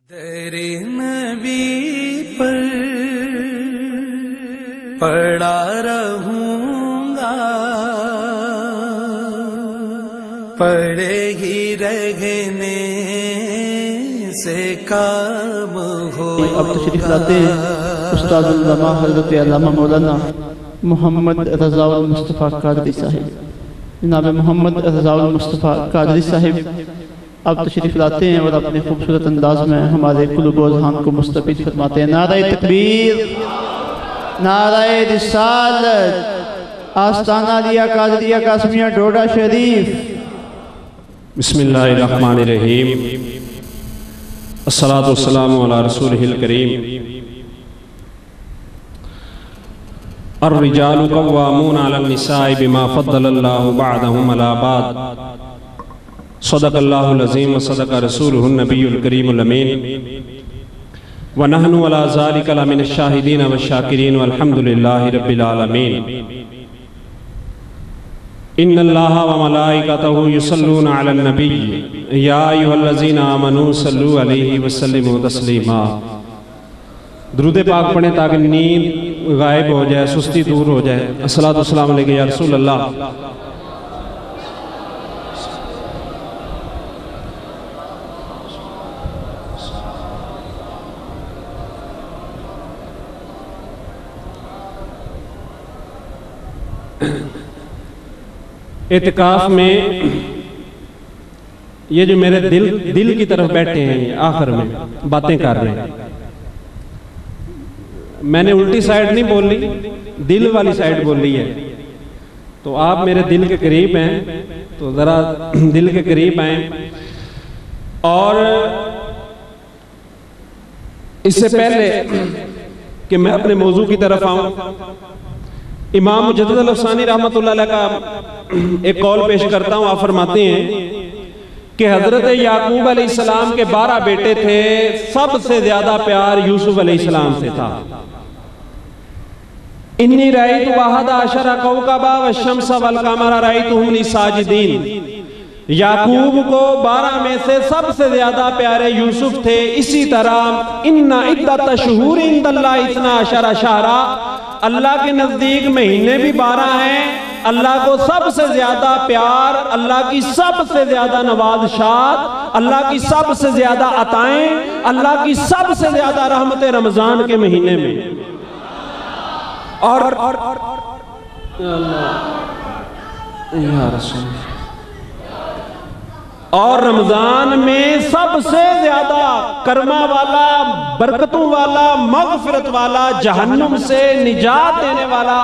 در نبی پر پڑا رہوں گا، پڑے ہی رہنے سے کام ہوگا۔ اب تشریف لاتے ہیں استاد العلماء حضرت علامہ مولانا محمد رضا المصطفیٰ قادری صاحب۔ جناب محمد رضا المصطفیٰ قادری صاحب اب تشریف لاتے ہیں اور اپنے خوبصورت انداز میں ہمارے قلوب و اذہان کو مستفید فرماتے ہیں۔ نعرہ تکبیر، نعرہ رسالت، آستانہ علیہ قادریہ قاسمیہ ڈوڈا شریف۔ بسم اللہ الرحمن الرحیم، الصلاۃ والسلام علی رسولہ الکریم۔ الرجال قوامون علی النساء بما فضل اللہ بعضهم علی بعض، صدق اللہ العظیم وصدق رسولہ النبی الکریم الامین، ونحن علی ذالک لمن الشاہدین والشاکرین والحمد للہ رب العالمین۔ ان اللہ وملائکتہ یصلون علی النبی یا ایھا الذین آمنوا صلوا علیہ وسلموا تسلیما۔ درود پاک پڑھیں تاکہ نیند غائب ہو جائے، سستی دور ہو جائے۔ الصلاۃ والسلام علیکہ یا رسول اللہ۔ اعتکاف میں یہ جو میرے دل کی طرف بیٹھے ہیں، آخر میں باتیں کر رہے ہیں، میں نے الٹی سائیڈ نہیں بول لی، دل والی سائیڈ بول لی ہے، تو آپ میرے دل کے قریب ہیں، تو ذرا دل کے قریب آئیں۔ اور اس سے پہلے کہ میں اپنے موضوع کی طرف آؤں، امام مجدد الافسانی رحمۃ اللہ علیہ کا ایک قول پیش کرتا ہوں۔ آپ فرماتے ہیں کہ حضرت یعقوب علیہ السلام کے 12 بیٹے تھے، سب سے زیادہ پیار یوسف علیہ السلام سے تھا۔ انی رأیت 11 کوکبا والشمس والقمر رأیتہم لی ساجدین۔ یعقوب کو 12 میں سے سب سے زیادہ پیارے یوسف تھے۔ اسی طرح ان عدت شہور عند اللہ 12 شہرا، اللہ کے نزدیک مہینے بھی 12 ہیں۔ اللہ کو سب سے زیادہ پیار، اللہ کی سب سے زیادہ نوازشات، اللہ کی سب سے زیادہ عطائیں، اللہ کی سب سے زیادہ رحمت رمضان کے مہینے میں۔ اور یا رسول، اور رمضان میں سب سے زیادہ کرما والا، برکتوں والا، مغفرت والا، جہنم سے نجات دینے والا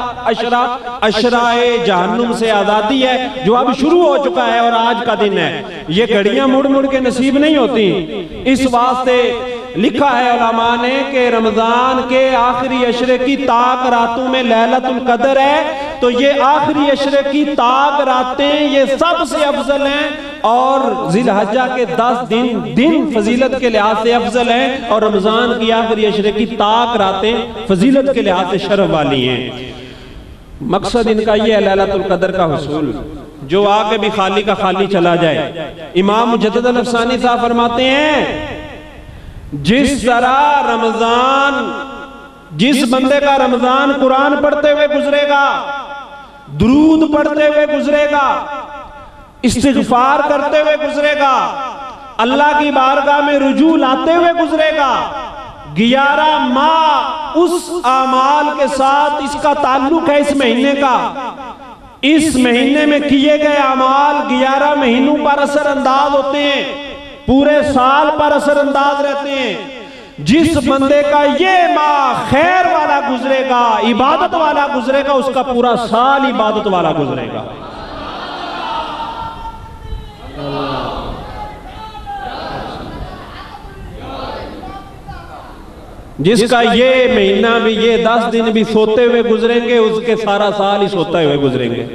عشرائے جہنم سے آزادی ہے، جو اب شروع ہو چکا ہے اور آج کا دن ہے۔ یہ گھڑیاں مڑ مڑ کے نصیب نہیں ہوتی، اس واسطے لکھا ہے علماء نے کہ رمضان کے آخری عشرے کی تاک راتوں میں لیلۃ القدر ہے، تو یہ آخری عشرے کی تاک راتیں یہ سب سے افضل ہیں، اور ذی الحجہ کے 10 دن فضیلت کے لحاظ سے افضل ہیں، اور رمضان کی آخری عشرے کی تاک راتیں فضیلت کے لحاظ سے شرف والی ہیں۔ مقصد ان کا یہ ہے لیلۃ القدر کا حصول، جو آ کے بھی خالی کا خالی چلا جائے۔ امام مجدد الافسانی صاحب فرماتے ہیں جس طرح رمضان، جس بندے کا رمضان قرآن پڑھتے ہوئے گزرے گا، درود پڑھتے ہوئے گزرے گا، استغفار کرتے ہوئے گزرے گا، اللہ کی بارگاہ میں رجوع لاتے ہوئے گزرے گا، 11 ماہ اس اعمال کے ساتھ اس کا تعلق ہے اس مہینے کا۔ اس مہینے میں کیے گئے اعمال 11 مہینوں پر اثر انداز ہوتے ہیں، پورے سال پر اثر انداز رہتے ہیں۔ جس بندے کا یہ ماہ خیر والا گزرے گا، عبادت والا گزرے گا، اس کا پورا سال عبادت والا گزرے گا۔ جس کا یہ مہینہ بھی، یہ 10 دن بھی سوتے ہوئے گزریں گے، اس کے سارا سال ہی سوتے ہوئے گزریں گے۔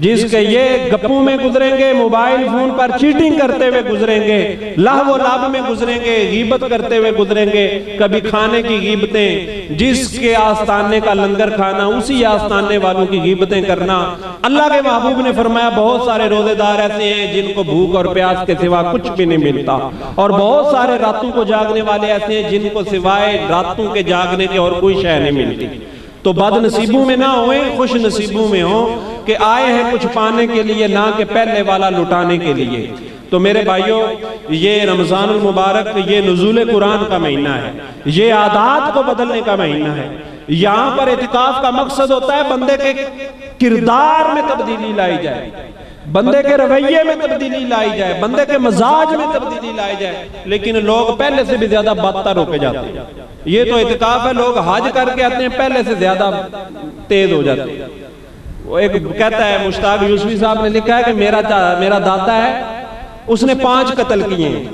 جس کے یہ گپوں میں گزریں گے، موبائل فون پر چیٹنگ کرتے ہوئے گزریں گے، لہو و لعب میں گزریں گے، غیبت کرتے ہوئے گزریں گے، کبھی کھانے کی غیبتیں، جس کے آستانے کا لنگر کھانا اسی آستانے والوں کی غیبتیں کرنا۔ اللہ کے محبوب نے فرمایا بہت سارے روزے دار ایسے ہیں جن کو بھوک اور پیاس کے سوا کچھ بھی نہیں ملتا، اور بہت سارے راتوں کو جاگنے والے ایسے ہیں جن کو سوائے راتوں کے جاگنے کے اور کوئی شے نہیں ملتی۔ تو بد نصیبوں میں نہ ہوئیں، خوش نصیبوں میں ہوں کہ آئے ہیں کچھ پانے کے لیے، نہ کہ پہلے والا لٹانے کے لیے۔ تو میرے بھائیوں، یہ رمضان المبارک، یہ نزول قرآن کا مہینہ ہے، یہ عادات کو بدلنے کا مہینہ ہے۔ یہاں پر اعتکاف کا مقصد ہوتا ہے بندے کے کردار میں تبدیلی لائی جائے، بندے کے رویے میں تبدیلی لائی جائے، بندے کے مزاج میں تبدیلی لائی جائے۔ لیکن لوگ پہلے سے بھی زیادہ بدتر ہو کے جاتے ہیں۔ یہ تو اعتکاف ہے، لوگ حج کر کے آتے ہیں پہلے سے زیادہ تیز ہو جاتے ہیں۔ وہ ایک کہتا ہے، مشتاق یوسفی صاحب نے لکھا ہے کہ میرا داتا ہے، اس نے 5 قتل کیے ہیں،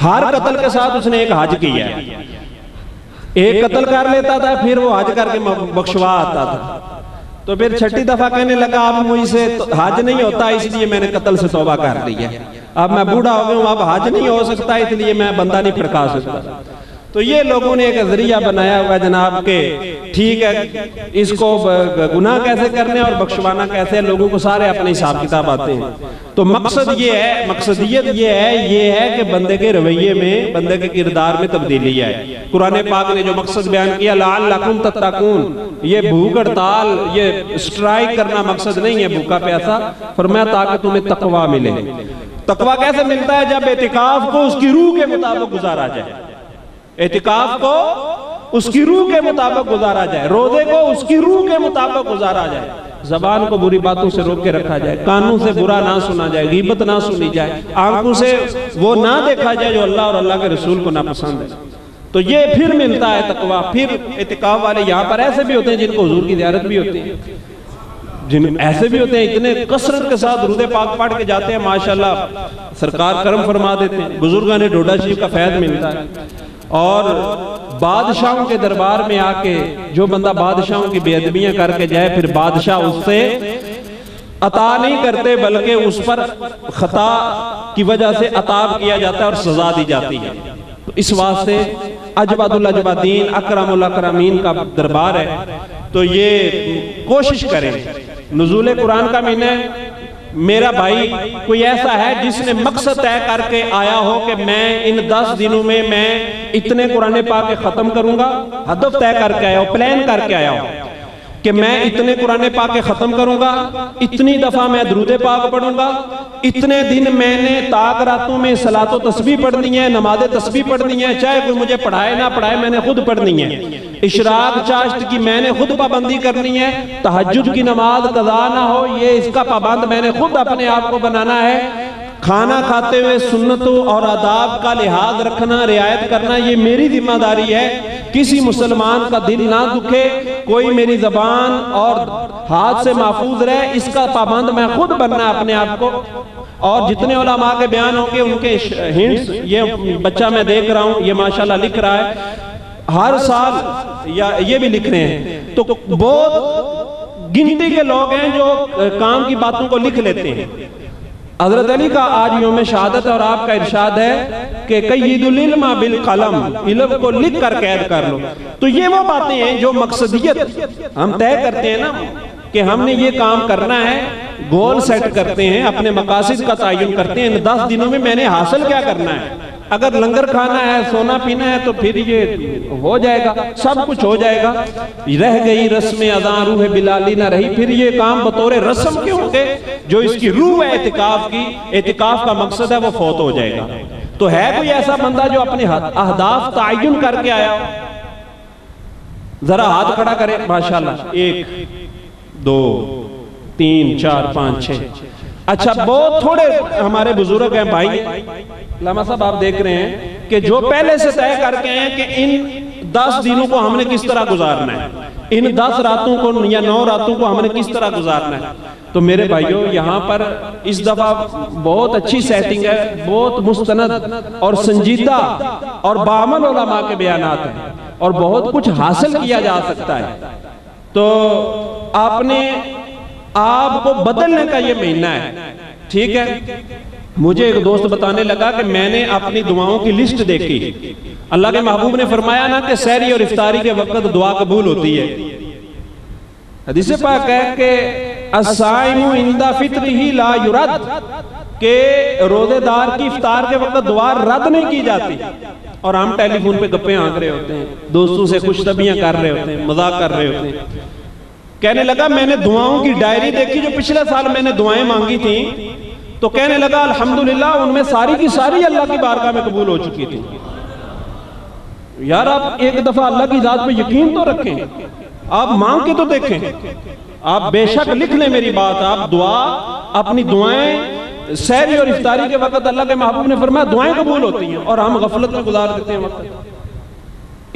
ہر قتل کے ساتھ اس نے ایک حج کیا ہے۔ ایک قتل کر لیتا تھا، پھر وہ حج کر کے بخشوا آتا تھا، تو پھر 6ٹھی دفعہ کہنے لگا اب مجھ سے حج نہیں ہوتا، اس لیے میں نے قتل سے توبہ کر لی ہے، اب میں بوڑھا ہو گیا ہوں، اب حج نہیں ہو سکتا، اس لیے میں بندہ نہیں پھڑکا سکتا۔ تو یہ لوگوں نے ایک ذریعہ بنایا ہوا ہے جناب کہ ٹھیک ہے اس کو گناہ کیسے کرنے اور بخشوانا کیسے، لوگوں کو سارے اپنے حساب کتاب آتے ہیں۔ تو مقصد یہ ہے، مقصدیت یہ ہے کہ بندے کے رویے میں، بندے کے کردار میں تبدیلی آئے۔ قرآن پاک نے جو مقصد بیان کیا لعلکم تتقون، یہ بھوک ہڑتال، یہ اسٹرائک کرنا مقصد نہیں ہے بھوکا پیاسا، فرمایا تاکہ تمہیں تقوی ملے۔ تقوی کیسے ملتا ہے؟ جب اعتکاف کو اس کی روح کے مطابق گزارا جائے، اعتکاف کو اس کی روح کے مطابق گزارا جائے، روزے کو اس کی روح کے مطابق گزارا جائے، زبان کو بری باتوں سے روک کے رکھا جائے، کانوں سے برا نہ سنا جائے، غیبت نہ سنی جائے، آنکھوں سے وہ نہ دیکھا جائے جو اللہ اور اللہ کے رسول کو ناپسند ہے۔ تو یہ پھر ملتا ہے تقویٰ۔ پھر اعتکاف والے یہاں پر ایسے بھی ہوتے ہیں جن کو حضور کی زیارت بھی ہوتی ہے، جن ایسے بھی ہوتے ہیں اتنے کثرت کے ساتھ درود پاک پڑھ کے جاتے ہیں، ماشاءاللہ سرکار کرم فرما دیتے ہیں، بزرگان ڈوڈا شریف کا فیض ملتا ہے۔ اور بادشاہوں کے دربار میں آ کے جو بندہ بادشاہوں کی بے ادبیاں کر کے جائے، پھر بادشاہ اس سے عطا نہیں کرتے بلکہ اس پر خطا کی وجہ سے عطاب کیا جاتا ہے اور سزا دی جاتی ہے۔ تو اس واسطے اجود الاجودین اکرم الاکرمین کا دربار ہے۔ تو یہ کوشش کریں، نزول قرآن کا مہینہ ہے، میرا بھائی کوئی ایسا ہے جس نے مقصد طے کر کے آیا ہو کہ میں ان 10 دنوں میں اتنے قرآن پاک کے ختم کروں گا، ہدف طے کر کے آیا ہو، پلان کر کے آیا ہو کہ میں اتنے قرآن پاک کے ختم کروں گا، اتنی دفعہ میں درود پاک پڑھوں گا، اتنے دن میں نے تاک راتوں میں صلاۃ و تسبیح پڑھنی ہے، نماز تسبیح پڑھنی ہے، چاہے کوئی مجھے پڑھائے نہ پڑھائے میں نے خود پڑھنی ہے، اشراق چاشت کی میں نے خود پابندی کرنی ہے، تہجد کی نماز قضا نہ ہو یہ اس کا پابند میں نے خود اپنے آپ کو بنانا ہے، کھانا کھاتے ہوئے سنتوں اور آداب کا لحاظ رکھنا، رعایت کرنا یہ میری ذمہ داری ہے، کسی مسلمان کا دل نہ دکھے، کوئی میری زبان اور ہاتھ سے محفوظ رہے، اس کا پابند میں خود بننا اپنے آپ کو۔ اور جتنے علماء کے بیان ہوں گے ان کے ہنٹس، یہ بچہ میں دیکھ رہا ہوں یہ ماشاءاللہ لکھ رہا ہے، ہر سال یا یہ بھی لکھ رہے ہیں، تو بہت گنتی کے لوگ ہیں جو کام کی باتوں کو لکھ لیتے ہیں۔ حضرت علی کا آج یوم شہادت اور آپ کا ارشاد ہے کہ قید العلم بالقلم، علم کو لکھ کر قید کر لو۔ تو یہ وہ باتیں ہیں جو مقصدیت ہم طے کرتے ہیں نا کہ ہم نے یہ کام کرنا ہے، گول سیٹ کرتے ہیں، اپنے مقاصد کا تعین کرتے ہیں، ان 10 دنوں میں میں نے حاصل کیا کرنا ہے۔ اگر لنگر کھانا ہے، سونا پینا ہے تو پھر یہ ہو جائے گا، سب کچھ ہو جائے گا۔ رہ گئی رسم اذاں روح بلالی نہ رہی، پھر یہ کام بطور رسم کے ہوں گے، جو اس کی روح ہے اعتکاف کی، اعتکاف کا مقصد ہے وہ فوت ہو جائے گا۔ تو ہے کوئی ایسا بندہ جو اپنے اہداف تعین کر کے آیا ہو؟ ذرا ہاتھ کھڑا کرے، ماشاءاللہ 1 2 3 4 5 6۔ اچھا بہت تھوڑے ہمارے بزرگ ہیں بھائی، علامہ صاحب آپ دیکھ رہے ہیں کہ جو پہلے سے طے کر کے ہیں کہ ان 10 دنوں کو ہم نے کس طرح گزارنا ہے، ان 10 راتوں کو یا 9 راتوں کو ہم نے کس طرح گزارنا ہے۔ تو میرے بھائیوں یہاں پر اس دفعہ بہت اچھی سیٹنگ ہے، بہت مستند اور سنجیدہ اور بعمل علماء کے بیانات ہیں اور بہت کچھ حاصل کیا جا سکتا ہے۔ تو آپ نے آپ کو بدلنے کا یہ مہینہ ہے، ٹھیک ہے؟ مجھے ایک دوست بتانے لگا کہ میں نے اپنی دعاؤں کی لسٹ دیکھی، اللہ کے محبوب نے فرمایا نا کہ سحری اور افطاری کے وقت دعا قبول ہوتی ہے۔ حدیث پاک ہے کہ الصائم عند فطرہ لا یرد، کہ روزے دار کی افطار کے وقت دعا رد نہیں کی جاتی، اور ہم ٹیلی فون پہ گپیں آنکھ رہے ہوتے ہیں، دوستوں سے خوش طبیاں کر رہے ہوتے ہیں، مذاق کر رہے ہوتے ہیں۔ کہنے لگا میں نے دعاؤں کی ڈائری دیکھی جو پچھلے سال میں نے دعائیں مانگی تھیں، تو کہنے لگا الحمدللہ ان میں ساری کی ساری اللہ کی بارگاہ میں قبول ہو چکی تھی۔ یار آپ ایک دفعہ اللہ کی ذات پہ یقین تو رکھیں، آپ مانگ کے تو دیکھیں، آپ بے شک لکھ لیں میری بات، آپ دعا اپنی دعائیں سحری اور افطاری کے وقت اللہ کے محبوب نے فرمایا دعائیں قبول ہوتی ہیں، اور ہم غفلت میں گزار دیتے ہیں وقت۔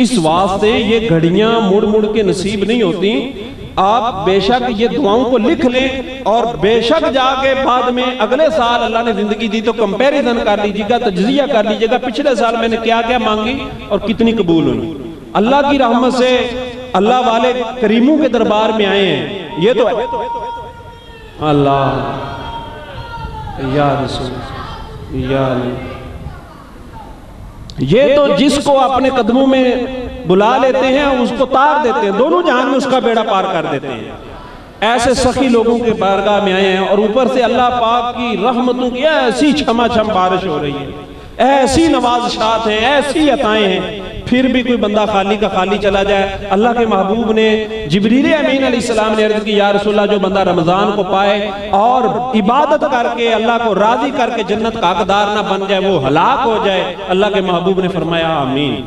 اس واسطے یہ گھڑیاں مڑ مڑ کے نصیب نہیں ہوتی، آپ بے شک یہ دعاؤں کو لکھ لیں، اور بے شک جا کے بعد میں اگلے سال اللہ نے زندگی دی تو کمپیریزن کر لیجیے گا، تجزیہ کر لیجیے گا پچھلے سال میں نے کیا کیا مانگی اور کتنی قبول ہوئی۔ اللہ کی رحمت سے اللہ والے کریموں کے دربار میں آئے ہیں، یہ تو ہے اللہ یا رسول یا علی، یہ تو جس کو اپنے قدموں میں بلا لیتے ہیں اس کو تار دیتے ہیں، دونوں جہان میں اس کا بیڑا پار کر دیتے ہیں۔ ایسے سخی لوگوں کے بارگاہ میں آئے ہیں، اور اوپر سے اللہ پاک کی رحمتوں کی ایسی چھما چھم بارش ہو رہی ہے، ایسی نوازشات ہیں، ایسی عطائیں ہیں، پھر بھی کوئی بندہ خالی کا خالی چلا جائے۔ اللہ کے محبوب نے جبریل امین علیہ السلام نے عرض کی یا رسول اللہ جو بندہ رمضان کو پائے اور عبادت کر کے اللہ کو راضی کر کے جنت کا حقدار نہ بن جائے وہ ہلاک ہو جائے۔ اللہ کے محبوب نے فرمایا آمین۔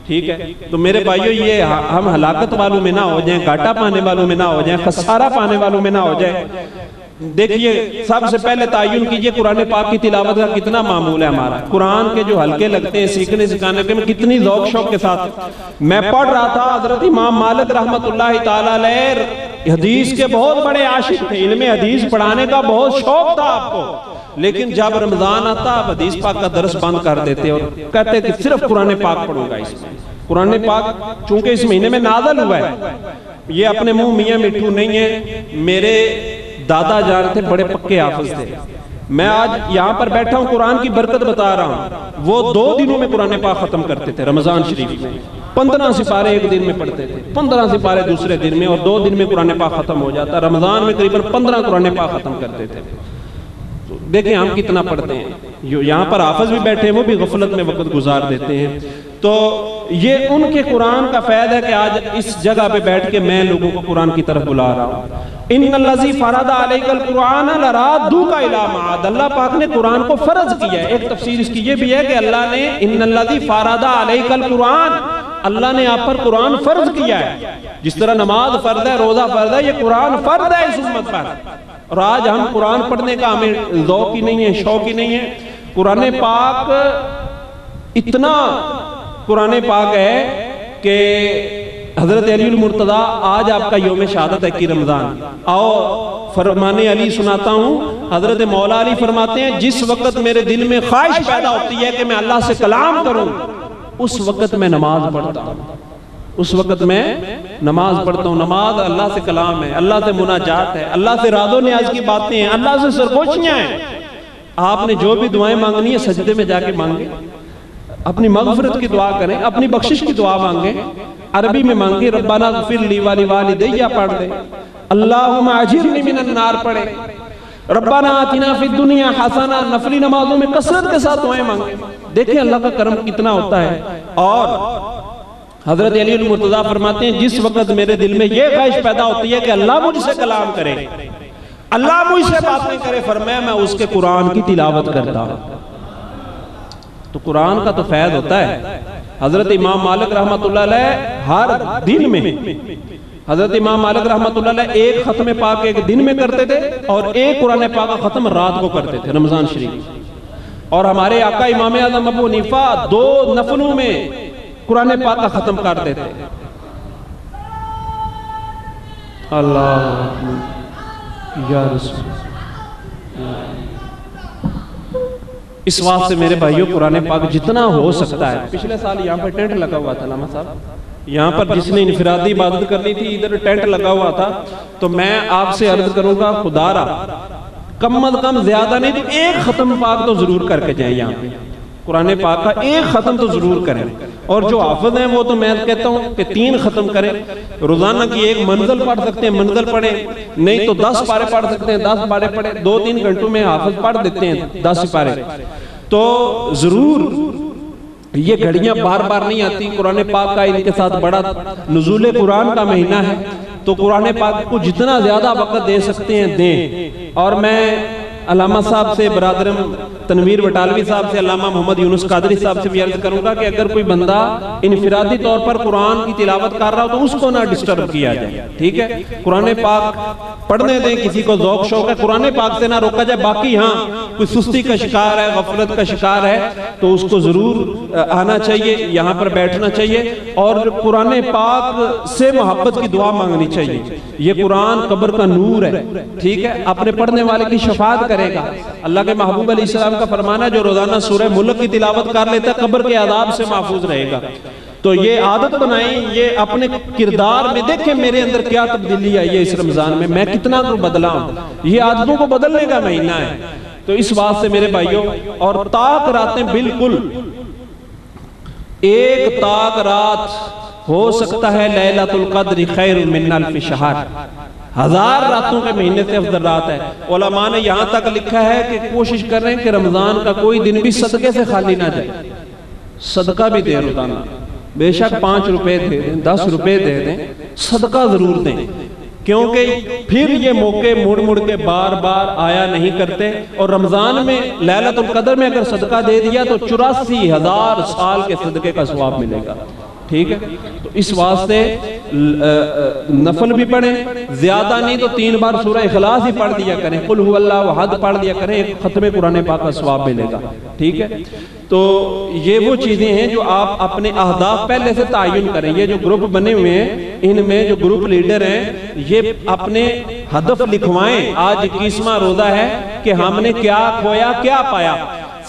ٹھیک ہے، تو میرے بھائیو یہ ہم ہلاکت والوں میں نہ ہو جائیں، گھاٹا پانے والوں میں نہ ہو جائیں، خسارہ پانے والوں میں نہ ہو جائیں۔ دیکھیے سب سے پہلے تعین کیجئے قرآن پاک کی تلاوت کا کتنا معمول ہے ہمارا، قرآن کے جو حلقے لگتے ہیں سیکھنے سکھانے کے میں کتنی ذوق شوق کے ساتھ۔ میں پڑھ رہا تھا حضرت امام مالک رحمت اللہ تعالیٰ علیہ حدیث کے بہت بڑے عاشق تھے، علم حدیث پڑھانے کا بہت شوق تھا آپ کو، لیکن جب رمضان آتا آپ حدیث پاک کا درس بند کر دیتے اور کہتے کہ صرف قرآن پاک پڑھوں گا۔ اس میں قرآن پاک چونکہ اس مہینے میں نازل ہوا ہے، یہ اپنے منہ میاں مٹھو نہیں ہے، میرے دادا جان تھے بڑے پکے حافظ تھے۔ میں آج یہاں پر بیٹھا ہوں قرآن کی برکت بتا رہا ہوں، وہ 2 دنوں میں قرآن پاک ختم کرتے تھے رمضان شریف میں، 15 سپارے ایک دن میں پڑھتے تھے، 15 سپارے دوسرے دن میں، اور 2 دن میں قرآن پاک ختم ہو جاتا۔ رمضان میں قریباً 15 قرآن پاک ختم کرتے تھے۔ دیکھیں ہم کتنا پڑھتے ہیں، یہاں پر حافظ بھی بیٹھے ہیں وہ بھی غفلت میں وقت گزار دیتے ہیں۔ تو یہ ان کے قرآن کا فیض ہے کہ آج اس جگہ پہ بیٹھ کے میں لوگوں کو قرآن کی طرف بلا رہا ہوں۔ ان الذی فرض علیک القرآن لرادوک الی معاد، اللہ پاک نے قرآن کو فرض کیا ہے۔ ایک تفسیر اس کی یہ بھی ہے کہ اللہ نے ان الذی فرض علیک القرآن، اللہ نے آپ پر قرآن فرض کیا ہے، جس طرح نماز فرض ہے، روزہ فرض ہے، یہ قرآن فرض ہے اس امت پر۔ اور آج ہم قرآن پڑھنے کا ہمیں ذوق ہی نہیں ہے، شوق ہی نہیں ہے۔ قرآن پاک اتنا قرآن پاک ہے کہ حضرت علی المرتضیٰ آج آپ کا یوم شہادت ہے کہ رمضان، آؤ فرمان علی سناتا ہوں۔ حضرت مولا علی فرماتے ہیں جس وقت میرے دل میں خواہش پیدا ہوتی ہے کہ میں اللہ سے کلام کروں، اس وقت میں نماز پڑھتا ہوں، اس وقت میں نماز پڑھتا ہوں۔ نماز اللہ سے کلام ہے، اللہ سے مناجات ہے، اللہ سے راز و نیاز کی باتیں ہیں، اللہ سے سرگوشیاں ہیں۔ آپ نے جو بھی دعائیں مانگنی ہے سجدے میں جا کے مانگیں، اپنی مغفرت کی دعا کریں، اپنی بخشش کی دعا مانگیں، عربی میں مانگیں، ربنا اغفر لی ولوالدی پڑھ دیں، اللہم اجرنی من النار پڑھیں، ربنا آتنا فی الدنیا حسنہ، نفلی نمازوں میں کثرت کے ساتھ دعائیں مانگیں۔ دیکھیں اللہ کا کرم کتنا ہوتا ہے۔ اور حضرت علی المرتضیٰ فرماتے ہیں جس وقت میرے دل میں یہ خواہش پیدا ہوتی ہے کہ اللہ مجھ سے کلام کرے، اللہ مجھ سے باتیں کرے، فرمایا میں اس کے قرآن کی تلاوت کرتا ہوں۔ تو قرآن کا تو فیض ہوتا ہے۔ حضرت امام مالک رحمت اللہ علیہ ہر دن میں، حضرت امام مالک رحمت اللہ علیہ ایک ختم پاک ایک دن میں کرتے تھے اور ایک قرآن پاک کا ختم رات کو کرتے تھے رمضان شریف۔ اور ہمارے آقا امام اعظم ابو حنیفہ 2 نفلوں میں قرآن پاک کا ختم کرتے تھے۔ اللہ یا رسول، اس واسطے میرے بھائیوں قرآن پاک جتنا ہو سکتا ہے، پچھلے سال یہاں پر ٹینٹ لگا ہوا تھا علامہ صاحب، یہاں پر جس نے انفرادی عبادت کرنی تھی ادھر ٹینٹ لگا ہوا تھا، تو میں آپ سے عرض کروں گا خدا را کم از کم زیادہ نہیں تو ایک ختم پاک تو ضرور کر کے جائیں، یہاں پہ قرآن پاک کا ایک ختم تو ضرور کریں، اور جو حافظ ہیں وہ تو میں کہتا ہوں کہ 3 ختم کریں، روزانہ کی ایک منزل پڑھ سکتے ہیں منزل پڑھیں، نہیں تو 10 پارے پڑھ سکتے ہیں 10 پارے پڑھیں، 2-3 گھنٹوں میں حافظ پڑھ دیتے ہیں 10 پارے، تو ضرور یہ گھڑیاں بار بار نہیں آتی، قرآن پاک کا ان کے ساتھ بڑا نزول قرآن کا مہینہ ہے، تو قرآن پاک کو جتنا زیادہ وقت دے سکتے ہیں دیں۔ اور میں علامہ صاحب سے، برادرم تنویر بٹالوی صاحب سے، علامہ محمد یونس قادری صاحب سے بھی عرض کروں گا کہ اگر کوئی بندہ انفرادی طور پر قرآن کی تلاوت کر رہا ہو تو اس کو نہ ڈسٹرب کیا جائے، ٹھیک ہے، قرآن پاک پڑھنے دیں، کسی کو ذوق شوق ہے قرآن پاک سے نہ روکا جائے، باقی ہاں کوئی سستی کا شکار ہے، غفلت کا شکار ہے تو اس کو ضرور آنا چاہیے، یہاں پر بیٹھنا چاہیے اور قرآن پاک سے محبت کی دعا مانگنی چاہیے۔ یہ قرآن قبر کا نور ہے، ٹھیک ہے، اپنے پڑھنے والے کی شفاعت کرے گا۔ اللہ کے محبوب علیہ السلام کا فرمانا ہے جو روزانہ سورہ ملک کی تلاوت کر لیتا ہے قبر کے عذاب سے محفوظ رہے گا۔ تو یہ عادت بنائیں، یہ اپنے کردار میں دیکھیں میرے اندر کیا تبدیلی آئی ہے اس رمضان میں کتنا کو بدلا ہوں، یہ عادتوں کو بدلنے کا مہینہ ہے۔ تو اس بات سے میرے بھائیوں، اور تاک راتیں بالکل ایک تاک رات ہو سکتا ہے لیلۃ القدر خیر من الف شہر، 1000 راتوں کے مہینے سے افضل رات ہے۔ علماء نے یہاں تک لکھا ہے کہ کوشش کر رہے ہیں کہ رمضان کا کوئی دن بھی صدقے سے خالی نہ جائے، صدقہ بھی دیں روزانہ، بے شک 5 روپے دے دیں، 10 روپے دے دیں، صدقہ ضرور دیں، کیونکہ پھر یہ موقع مڑ کے بار بار آیا نہیں کرتے، اور رمضان میں لیلۃ القدر میں اگر صدقہ دے دیا تو 84,000 سال کے صدقے کا ثواب ملے گا، ٹھیک ہے۔ تو اس واسطے نفل بھی پڑھیں، زیادہ نہیں تو 3 بار سورہ اخلاص ہی پڑھ دیا کریں، قل هو اللہ احد پڑھ دیا کریں، ایک ختم قرآن پاک کا ثواب ملے گا، ٹھیک ہے۔ تو یہ وہ چیزیں ہیں جو آپ اپنے اہداف پہلے سے تعین کریں۔ یہ جو گروپ بنے ہوئے ہیں ان میں جو گروپ لیڈر ہیں یہ اپنے ہدف لکھوائیں، آج 21واں روزہ ہے کہ ہم نے کیا کھویا کیا پایا۔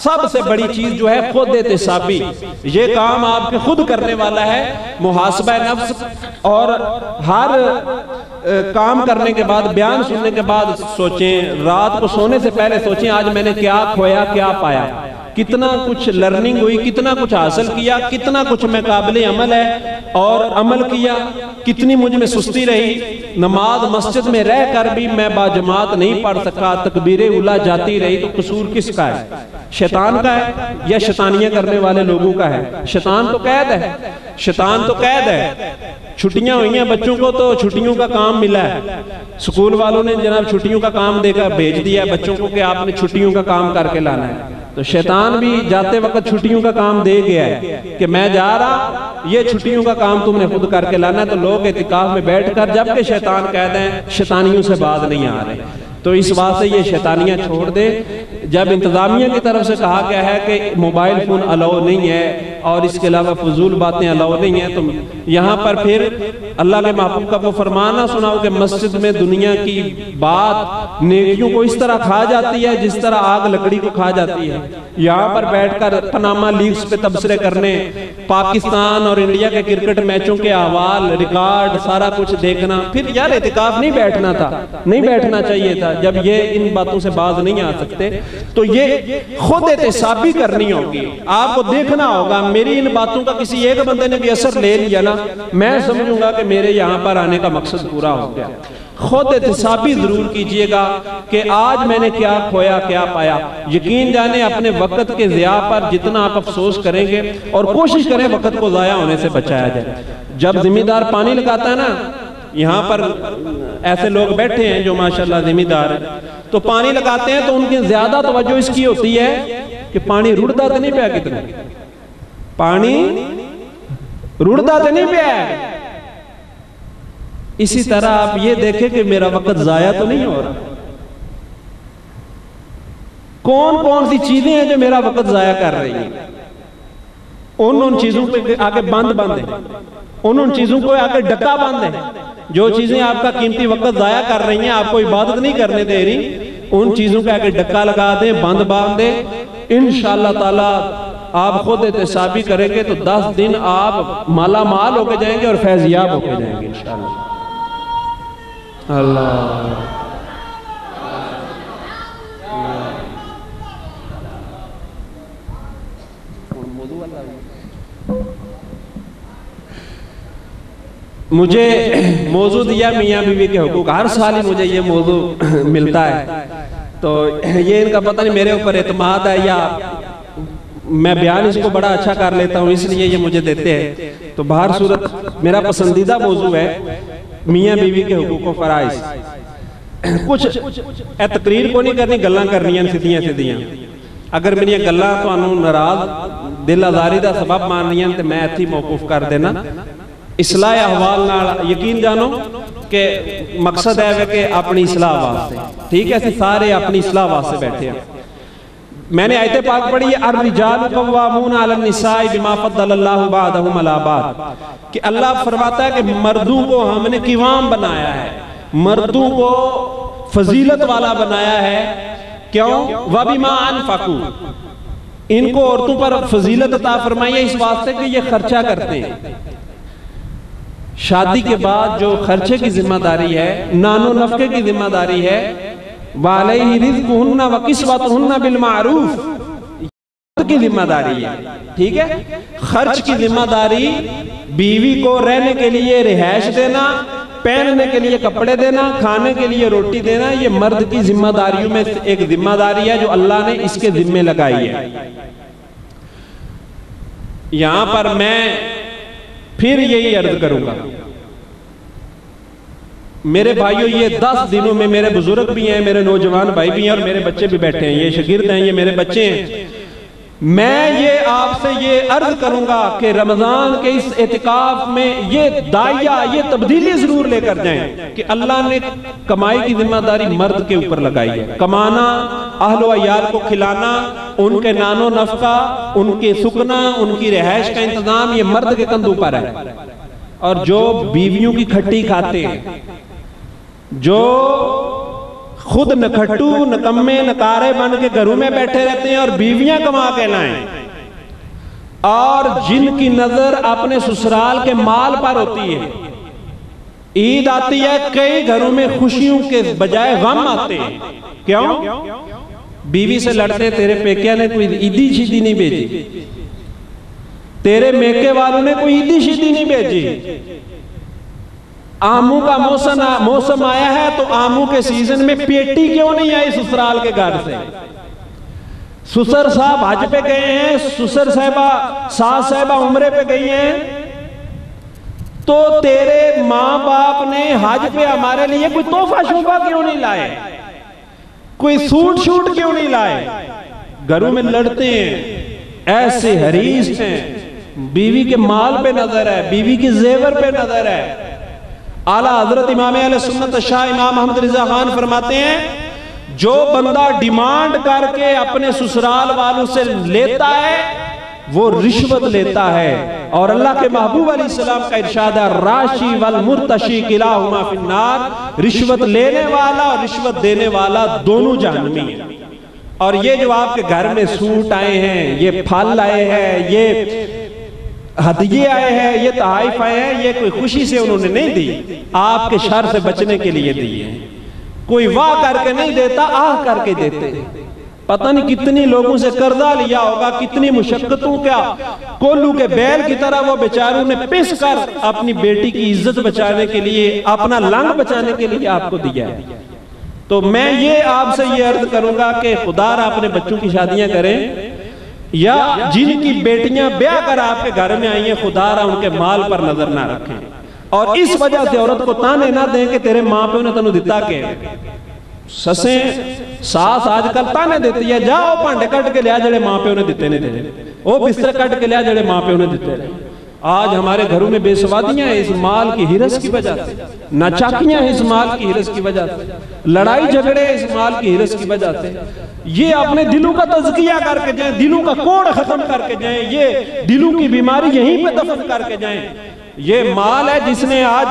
سب سے بڑی چیز جو ہے خود احتسابی، یہ کام آپ کے خود کرنے والا ہے، محاسبہ نفس، اور ہر کام کرنے کے بعد بیان سننے کے بعد سوچیں، رات کو سونے سے پہلے سوچیں آج میں نے کیا کھویا کیا پایا، کتنا کچھ لرننگ ہوئی، کتنا کچھ حاصل کیا، کتنا کچھ میں قابل عمل ہے اور عمل کیا، کتنی مجھ میں سستی رہی، نماز مسجد میں رہ کر بھی میں باجماعت نہیں پڑھ سکا، تکبیر اولیٰ جاتی رہی، تو قصور کس کا ہے؟ شیطان کا ہے یا شیطانیاں کرنے والے لوگوں کا ہے؟ شیطان تو قید ہے، شیطان تو قید ہے۔ چھٹیاں ہوئی ہیں بچوں کو تو چھٹیوں کا کام ملا ہے، سکول والوں نے جناب چھٹیوں کا کام دے کر بھیج دیا بچوں کو کہ آپ نے چھٹیوں کا کام کر کے لانا ہے، تو شیطان بھی جاتے وقت چھٹیوں کا کام دے گیا ہے کہ میں جا رہا، یہ چھٹیوں کا کام تم نے خود کر کے لانا ہے، تو لوگ اعتکاف میں بیٹھ کر جبکہ شیطان قید ہیں شیطانیوں سے باز نہیں آ رہے۔ تو اس بات سے یہ شیطانیاں چھوڑ دے۔ جب انتظامیہ کی طرف سے کہا گیا ہے کہ موبائل فون الاؤ نہیں ہے اور اس کے علاوہ فضول باتیں الاؤ نہیں ہیں، تو یہاں پر پھر اللہ کے محبوب کا وہ فرمانا سناؤ کہ مسجد میں دنیا کی بات نیکیوں کو اس طرح کھا جاتی ہے جس طرح آگ لکڑی کو کھا جاتی ہے۔ یہاں پر بیٹھ کر پاناما لیگز پہ تبصرے کرنے، پاکستان اور انڈیا کے کرکٹ میچوں کے احوال ریکارڈ سارا کچھ دیکھنا، پھر یار اعتکاف نہیں بیٹھنا تھا، نہیں بیٹھنا چاہیے تھا جب یہ ان باتوں سے باز نہیں آ سکتے۔ تو یہ خود احتسابی کرنی ہوگی، آپ کو دیکھنا ہوگا میری ان باتوں کا کسی ایک بندے نے بھی اثر لے لیا نا، میں سمجھوں گا کہ میرے یہاں پر آنے کا مقصد پورا ہو گیا۔ خود احتسابی ضرور کیجئے گا کہ آج میں نے کیا کھویا کیا پایا۔ یقین جانے اپنے وقت کے ضیاع پر جتنا آپ افسوس کریں گے، اور کوشش کریں وقت کو ضائع ہونے سے بچایا جائے۔ جب ذمہ دار پانی لگاتا ہے نا، یہاں پر ایسے لوگ بیٹھے ہیں جو ماشاءاللہ ذمہ دار ہیں، تو پانی لگاتے ہیں تو ان کی زیادہ توجہ اس کی ہوتی ہے کہ پانی رڑتا تو نہیں پیا، کتنا پانی رڑتا تو نہیں پیا۔ اسی طرح آپ یہ دیکھیں کہ میرا وقت ضائع تو نہیں ہو رہا، کون کون سی چیزیں ہیں جو میرا وقت ضائع کر رہی ہیں، ان چیزوں پہ آگے بند ہے، ان چیزوں کو آگے ڈکا بند ہے۔ جو چیزیں آپ کا قیمتی وقت ضائع کر رہی ہیں، آپ کو عبادت نہیں کرنے دے رہی، ان چیزوں کے آگے ڈکا لگا دیں، بند باندھ دیں، انشاءاللہ تعالی آپ خود احتسابی کریں گے تو 10 دن آپ مالا مال ہو کے جائیں گے اور فیضیاب ہو کے جائیں گے انشاءاللہ۔ اللہ مجھے موضوع دیا میاں بیوی کے حقوق، ہر سال ہی مجھے یہ موضوع ملتا ہے، تو یہ ان کا پتہ نہیں میرے اوپر اعتماد ہے یا میں بیان اس کو بڑا اچھا کر لیتا ہوں اس لیے یہ مجھے دیتے ہیں۔ تو بہر صورت میرا پسندیدہ موضوع ہے میاں بیوی کے حقوق و فرائض۔ کچھ تقریر کو نہیں کرنی، گلاں کرنیاں سیدھیاں سیدھیاں۔ اگر میری گلاں تانوں ناراض دل آزاری دا سبب مان رہی ہیں تو میں ایتھی موقوف کر دینا۔ اصلاح احوال نال یقین جانو کہ مقصد ہے کہ اپنی اصلاح واسطے، ٹھیک ہے، سارے اپنی اصلاح واسطے بیٹھے ہیں۔ میں نے آیت پاک پڑھی ہے الرجال قوامون علی النساء بما فضل اللہ بعضهم علی بعض، کہ اللہ فرماتا ہے کہ مردوں کو ہم نے قوام بنایا ہے، مردوں کو فضیلت والا بنایا ہے۔ کیوں؟ وبما انفقوا، ان کو عورتوں پر فضیلت عطا فرمائی ہے اس واسطے کہ یہ خرچہ کرتے ہیں۔ شادی کے بعد جو خرچے کی ذمہ داری ہے، نان و نفقے کی ذمہ داری ہے، وَعَلَيْهِ رِزْقُهُنَّ وَقِسْوَتُهُنَّ بِالْمَعْرُوفِ کی ذمہ داری ہے، ٹھیک ہے۔ خرچ کی ذمہ داری بیوی کو رہنے کے لیے رہائش دینا، پہننے کے لیے کپڑے دینا، کھانے کے لیے روٹی دینا، یہ مرد کی ذمہ داریوں میں ایک ذمہ داری ہے جو اللہ نے اس کے ذمہ لگائی ہے۔ یہاں پر میں پھر یہی عرض کروں گا میرے بھائیوں، یہ 10 دنوں میں میرے بزرگ بھی ہیں، میرے نوجوان بھائی بھی ہیں اور میرے بچے بھی بیٹھے ہیں، یہ شاگرد ہیں، یہ میرے بچے ہیں۔ میں یہ آپ سے یہ عرض کروں گا کہ رمضان کے اس اعتکاف میں یہ داعیہ، یہ تبدیلی ضرور لے کر جائیں کہ اللہ نے کمائی کی ذمہ داری مرد کے اوپر لگائی ہے۔ کمانا، اہل و عیال کو کھلانا، ان کے نان و نفقہ، ان کے سکنا، ان کی رہائش کا انتظام یہ مرد کے کندھوں پر ہے۔ اور جو بیویوں کی کھٹی کھاتے ہیں، جو خود نکھٹو نکمے نکارے بن کے گھروں میں بیٹھے رہتے ہیں اور بیویاں کما کے لائیں، اور جن کی نظر اپنے سسرال کے مال پر ہوتی ہے، عید آتی ہے کئی گھروں میں خوشیوں کے بجائے غم آتے ہیں۔ کیوں؟ بیوی سے لڑتے تیرے پیکیا نے کوئی عیدی شیدی نہیں بھیجی، تیرے میکے والوں نے کوئی عیدی شیدی نہیں بھیجی، آموں کا موسم آیا ہے تو آموں کے سیزن میں پیٹی کیوں نہیں آئی سسرال کے گھر سے؟ سسر صاحب حج پہ گئے ہیں، سسر صاحبہ ساس صاحبہ عمرے پہ گئی ہیں، تو تیرے ماں باپ نے حج پہ ہمارے لیے کوئی تحفہ شوفہ کیوں نہیں لائے، کوئی سوٹ شوٹ کیوں نہیں لائے؟ گھروں میں لڑتے ہیں، ایسے حریص ہیں، بیوی کے مال پہ نظر ہے، بیوی کی زیور پہ نظر ہے۔ اعلیٰ حضرت امام اہل سنت شاہ امام محمد رضا خان فرماتے ہیں جو بندہ ڈیمانڈ کر کے اپنے سسرال والوں سے لیتا ہے وہ رشوت لیتا ہے، اور اللہ کے محبوب علیہ السلام کا ارشاد ہے راشی والمرتشی کلاہما فی النار، رشوت لینے والا اور رشوت دینے والا دونوں جہنمی ہیں۔ اور یہ جو آپ کے گھر میں سوٹ آئے ہیں، یہ پھل آئے ہیں، یہ ہدیے آئے ہیں، یہ تحائف آئے ہیں، یہ کوئی خوشی سے انہوں نے نہیں دی، آپ کے شر سے بچنے کے لیے دی ہیں۔ کوئی واہ کر کے نہیں دیتا، آہ کر کے دیتے ہیں۔ پتہ نہیں کتنی لوگوں سے قرضہ لیا ہوگا، کتنی مشقتوں کا کولو کے بیل کی طرح وہ بیچاروں نے پس کر اپنی بیٹی کی عزت بچانے کے لیے، اپنا لنگ بچانے کے لیے آپ کو دیا ہے۔ تو میں یہ آپ سے یہ عرض کروں گا کہ خدا را اپنے بچوں کی شادیاں کریں، یا جن کی بیٹیاں بیاہ کر آپ کے گھر میں آئی ہیں خدا را ان کے مال پر نظر نہ رکھیں، اور اس وجہ سے عورت کو تانے نہ دیں کہ تیرے ماں پہ انہیں تنوں دیتا کہ سسیں ساس آج کل تانے دیتی ہے، جاؤ پانڈے کٹ کے لیا جڑے ماں پہ انہیں دیتے نہیں دے، وہ بستر کٹ کے لیا جڑے ماں پہ انہیں دیتے رہے۔ آج ہمارے گھروں میں بے سوادیاں ہیں اس مال کی ہرس کی وجہ سے، ناچاکیاں ہیں اس مال کی ہرس کی وجہ سے، لڑائی جھگڑے اس مال کی ہرس کی وجہ سے۔ یہ اپنے دلوں کا تزکیہ کر کے جائیں، دلوں کا کوڑ ختم کر کے جائیں، یہ دلوں کی بیماری یہیں پہ دفن کر کے جائیں۔ یہ مال ہے جس نے آج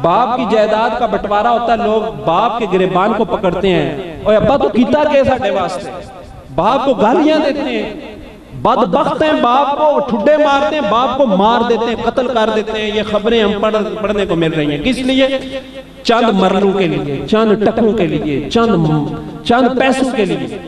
باپ کی جائیداد کا بٹوارہ ہوتا ہے، لوگ باپ کے گریبان کو پکڑتے ہیں اور ابا تو کیتا کہ ساڈے واسطے، باپ کو گالیاں دیتے ہیں، بدبخت ہیں، باپ کو ٹھڈے مارتے ہیں، باپ کو مار دیتے ہیں، قتل کر دیتے ہیں. یہ خبریں ہم پڑھنے کو مل رہی ہیں. کس لیے؟ چند مرلوں کے لیے، چند ٹکوں کے لیے، چند پیسوں کے لیے.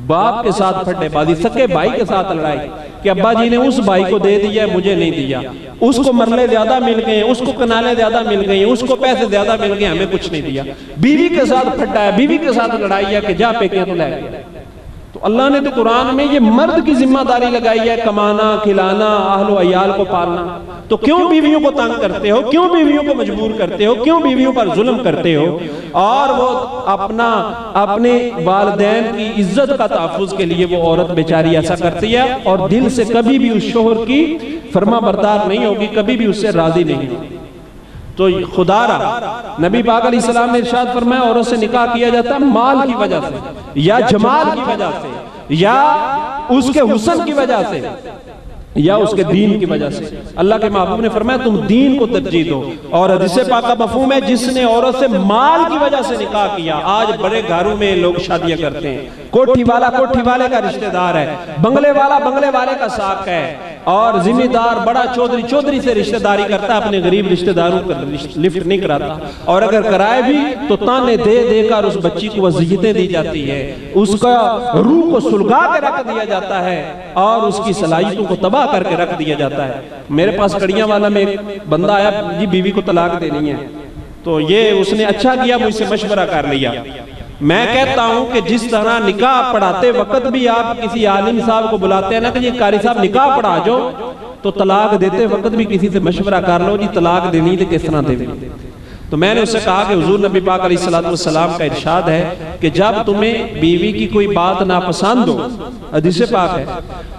باپ کے ساتھ پھڈے بازی، سکے بھائی کے ساتھ لڑائی کہ ابا جی نے اس بھائی کو دے دیا ہے، مجھے نہیں دیا. اس کو مرلے زیادہ مل گئے، اس کو کنالے زیادہ مل گئی، اس کو پیسے زیادہ مل گئے، ہمیں کچھ نہیں دیا. بیوی کے ساتھ پھڈا ہے، بیوی کے ساتھ لڑائی ہے کہ جا پہ کیا تو لے گیا. تو اللہ نے تو قرآن میں یہ مرد کی ذمہ داری لگائی ہے، کمانا، کھلانا، اہل و عیال کو پالنا. تو کیوں بیویوں کو تنگ کرتے ہو؟ کیوں بیویوں کو مجبور کرتے ہو؟ کیوں بیویوں پر ظلم کرتے ہو؟ اور وہ اپنے والدین کی عزت کا تحفظ کے لیے وہ عورت بیچاری ایسا کرتی ہے اور دل سے کبھی بھی اس شوہر کی فرما بردار نہیں ہوگی، کبھی بھی اس سے راضی نہیں ہوگی. تو خدا را نبی پاک علیہ السلام نے ارشاد فرمایا عورت سے نکاح کیا جاتا ہے مال کی وجہ سے، یا جمال کی وجہ سے، یا اس کے حسن کی وجہ سے، یا اس کے دین کی وجہ سے. اللہ کے محبوب نے فرمایا تم دین کو ترجیح دو. اور حدیث پاک کا مفہوم ہے جس نے عورت سے مال کی وجہ سے نکاح کیا. آج بڑے گھروں میں لوگ شادیاں کرتے ہیں، کوٹھی والا کوٹھی والے کا رشتہ دار ہے، بنگلے والا بنگلے والے کا ساک ہے، اور ذمہ دار بڑا چودھری چودھری سے رشتہ داری کرتا ہے، اپنے غریب رشتہ داروں کا لفٹ نہیں کراتا. اور اگر کرائے بھی تو تانے دے دے کر اس بچی کو وصیتیں دی جاتی ہے، اس کا روح کو سلگا کے رکھ دیا جاتا ہے اور اس کی صلاحیتوں کو تباہ کر کے رکھ دیا جاتا ہے. میرے پاس کڑیاں والا میں ایک بندہ آیا، جی بیوی کو طلاق دینی ہے. تو یہ اس نے اچھا کیا مجھ سے مشورہ کر لیا. میں کہتا ہوں کہ جس طرح نکاح پڑھاتے وقت بھی آپ کسی عالم صاحب کو بلاتے ہیں نا کہ جی قاری صاحب نکاح پڑھا جو، تو طلاق دیتے وقت بھی کسی سے مشورہ کر لو جی طلاق دینی تو کس طرح دینی. تو میں نے اس سے کہا کہ حضور نبی پاک علیہ السلام کا ارشاد ہے کہ جب تمہیں بیوی کی کوئی بات ناپسند ہو، حدیث پاک ہے،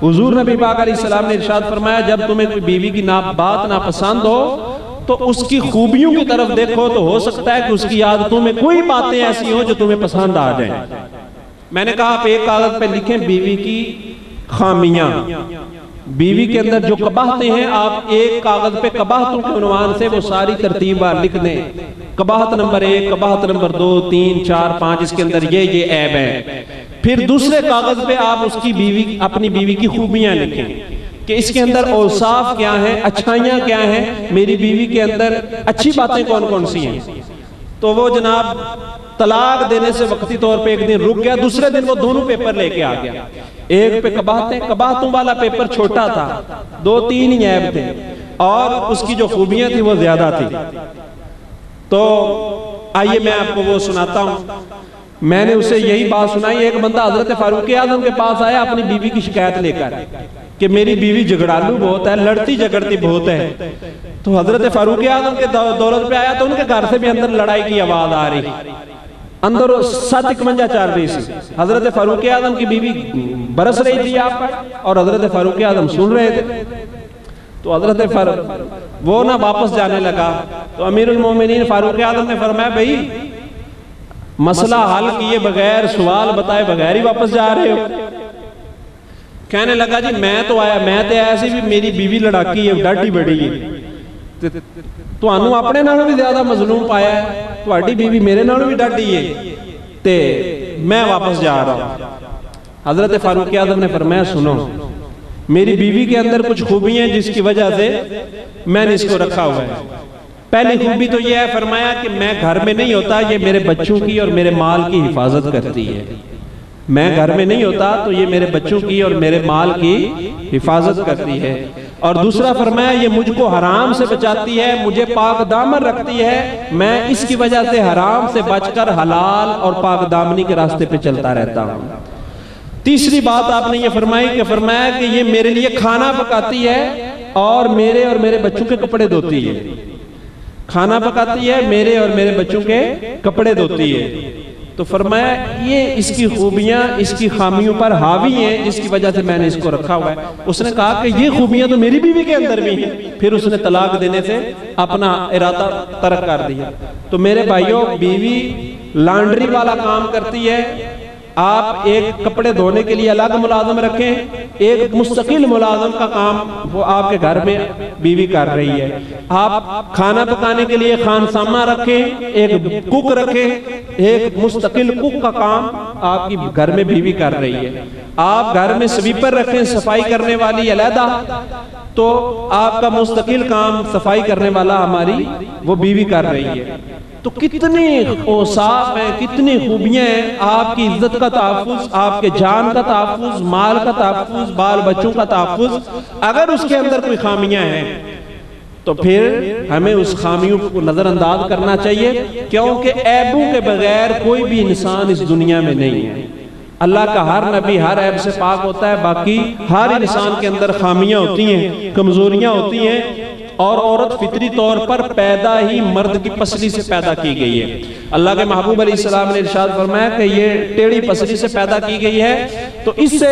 حضور نبی پاک علیہ السلام نے ارشاد فرمایا جب تمہیں کوئی بیوی کی بات ناپسند ہو تو اس کی خوبیوں کی طرف دیکھو، تو ہو سکتا ہے کہ اس کی عادتوں میں کوئی باتیں ایسی ہوں جو تمہیں پسند آ جائیں. میں نے کہا آپ ایک کاغذ پہ لکھیں بیوی کی خامیاں، بیوی کے اندر جو قباحتیں ہیں، آپ ایک کاغذ پہ قباحتوں کے عنوان سے وہ ساری ترتیب بار لکھ دیں. قباحت نمبر 1، قباحت نمبر 2، 3، 4، 5، اس کے اندر یہ عیب ہے. پھر دوسرے کاغذ پہ آپ اس کی بیوی، اپنی بیوی کی خوبیاں لکھیں کہ اس کے اندر اوصاف کیا ہیں، اچھائیاں کیا ہیں، میری بیوی کے اندر اچھی باتیں کون کون سی ہیں. تو وہ جناب طلاق دینے سے وقتی طور پہ ایک دن رک گیا، دوسرے دن وہ دونوں پیپر لے کے آ گیا. ایک پہ قباحتوں والا پیپر چھوٹا تھا، 2-3 ہی عیب تھے، اور اس کی جو خوبیاں تھی وہ زیادہ تھی. تو آئیے میں آپ کو وہ سناتا ہوں. میں نے اسے یہی بات سنائی. ایک بندہ حضرت فاروق اعظم کے پاس آیا اپنی بیوی کی شکایت لے کر کہ میری بیوی جھگڑالو بہت ہے، لڑتی جھگڑتی بہت ہے. تو حضرت فاروق اعظم کے دولت پہ آیا تو ان کے گھر سے بھی اندر لڑائی کی آواز آ رہی، اندر 751 چار رہی سی. حضرت فاروق اعظم کی بیوی برس رہی تھی آپ پر اور حضرت فاروق اعظم سن رہے تھے. تو حضرت فاروق وہ نہ واپس جانے لگا. تو امیر المومنین فاروق اعظم نے فرمایا بھئی مسئلہ حل کیے بغیر، سوال بتائے بغیر ہی واپس جا رہے ہو. کہنے لگا جی میں تو ایسی بھی میری بیوی لڑاکی ہے، ڈاڈی بڑی ہے، تو انہوں اپنے نالوں بھی زیادہ مظلوم پایا ہے، تو اڈی بیوی میرے نالوں بھی ڈاڈی ہے، تے میں واپس جا رہا ہوں. حضرت فاروق اعظم نے فرمایا سنو، میری بیوی کے اندر کچھ خوبیاں ہیں جس کی وجہ سے میں نے اس کو رکھا ہوا ہے. پہلی خوبی تو یہ ہے، فرمایا کہ میں گھر میں نہیں ہوتا، یہ میرے بچوں کی اور میرے مال کی حفاظت کرتی ہے. میں گھر میں نہیں ہوتا تو یہ میرے بچوں کی اور میرے مال کی حفاظت کرتی ہے. اور دوسرا فرمایا یہ مجھ کو حرام سے بچاتی ہے، مجھے پاک دامن رکھتی ہے، میں اس کی وجہ سے حرام سے بچ کر حلال اور پاک دامنی کے راستے پہ چلتا رہتا ہوں. تیسری بات آپ نے یہ فرمایا کہ یہ میرے لیے کھانا پکاتی ہے اور میرے بچوں کے کپڑے دھوتی ہے. کھانا پکاتی ہے، میرے اور میرے بچوں کے کپڑے دھوتی ہے. تو فرمایا یہ اس کی خوبیاں اس کی خامیوں پر حاوی ہیں جس کی وجہ سے میں نے اس کو رکھا ہوا ہے. اس نے کہا کہ یہ خوبیاں تو میری بیوی کے اندر بھی ہیں. پھر اس نے طلاق دینے سے اپنا ارادہ ترک کر دیا. تو میرے بھائیوں، بیوی لانڈری والا کام کرتی ہے، آپ ایک کپڑے دھونے کے لیے الگ ملازم رکھیں، ایک مستقل ملازم کا کام وہ آپ کے گھر میں بیوی کر رہی ہے. آپ کھانا پکانے کے لیے خانسامہ رکھیں، ایک کوک رکھیں، ایک مستقل کوک کا کام آپ کی گھر میں بیوی کر رہی ہے. آپ گھر میں سویپر رکھیں, صفائی کرنے والی علیحدہ, تو آپ کا مستقل کام صفائی کرنے والا ہماری وہ بیوی کر رہی ہے. تو کتنی اوصاف ہیں, کتنی خوبیاں ہیں. آپ کی عزت کا تحفظ, آپ کے جان کا تحفظ, مال کا تحفظ, بال بچوں کا تحفظ. اگر اس کے اندر کوئی خامیاں ہیں تو پھر ہمیں اس خامیوں کو نظر انداز کرنا چاہیے, کیونکہ عیبوں کے بغیر کوئی بھی انسان اس دنیا میں نہیں ہے. اللہ کا ہر نبی ہر عیب سے پاک ہوتا ہے, باقی ہر انسان کے اندر خامیاں ہوتی ہیں, کمزوریاں ہوتی ہیں. اور عورت فطری طور پر پیدا ہی مرد کی پسلی سے پیدا کی گئی ہے. اللہ کے محبوب علیہ السلام نے ارشاد فرمایا کہ یہ ٹیڑھی پسلی سے پیدا کی گئی ہے, تو اس سے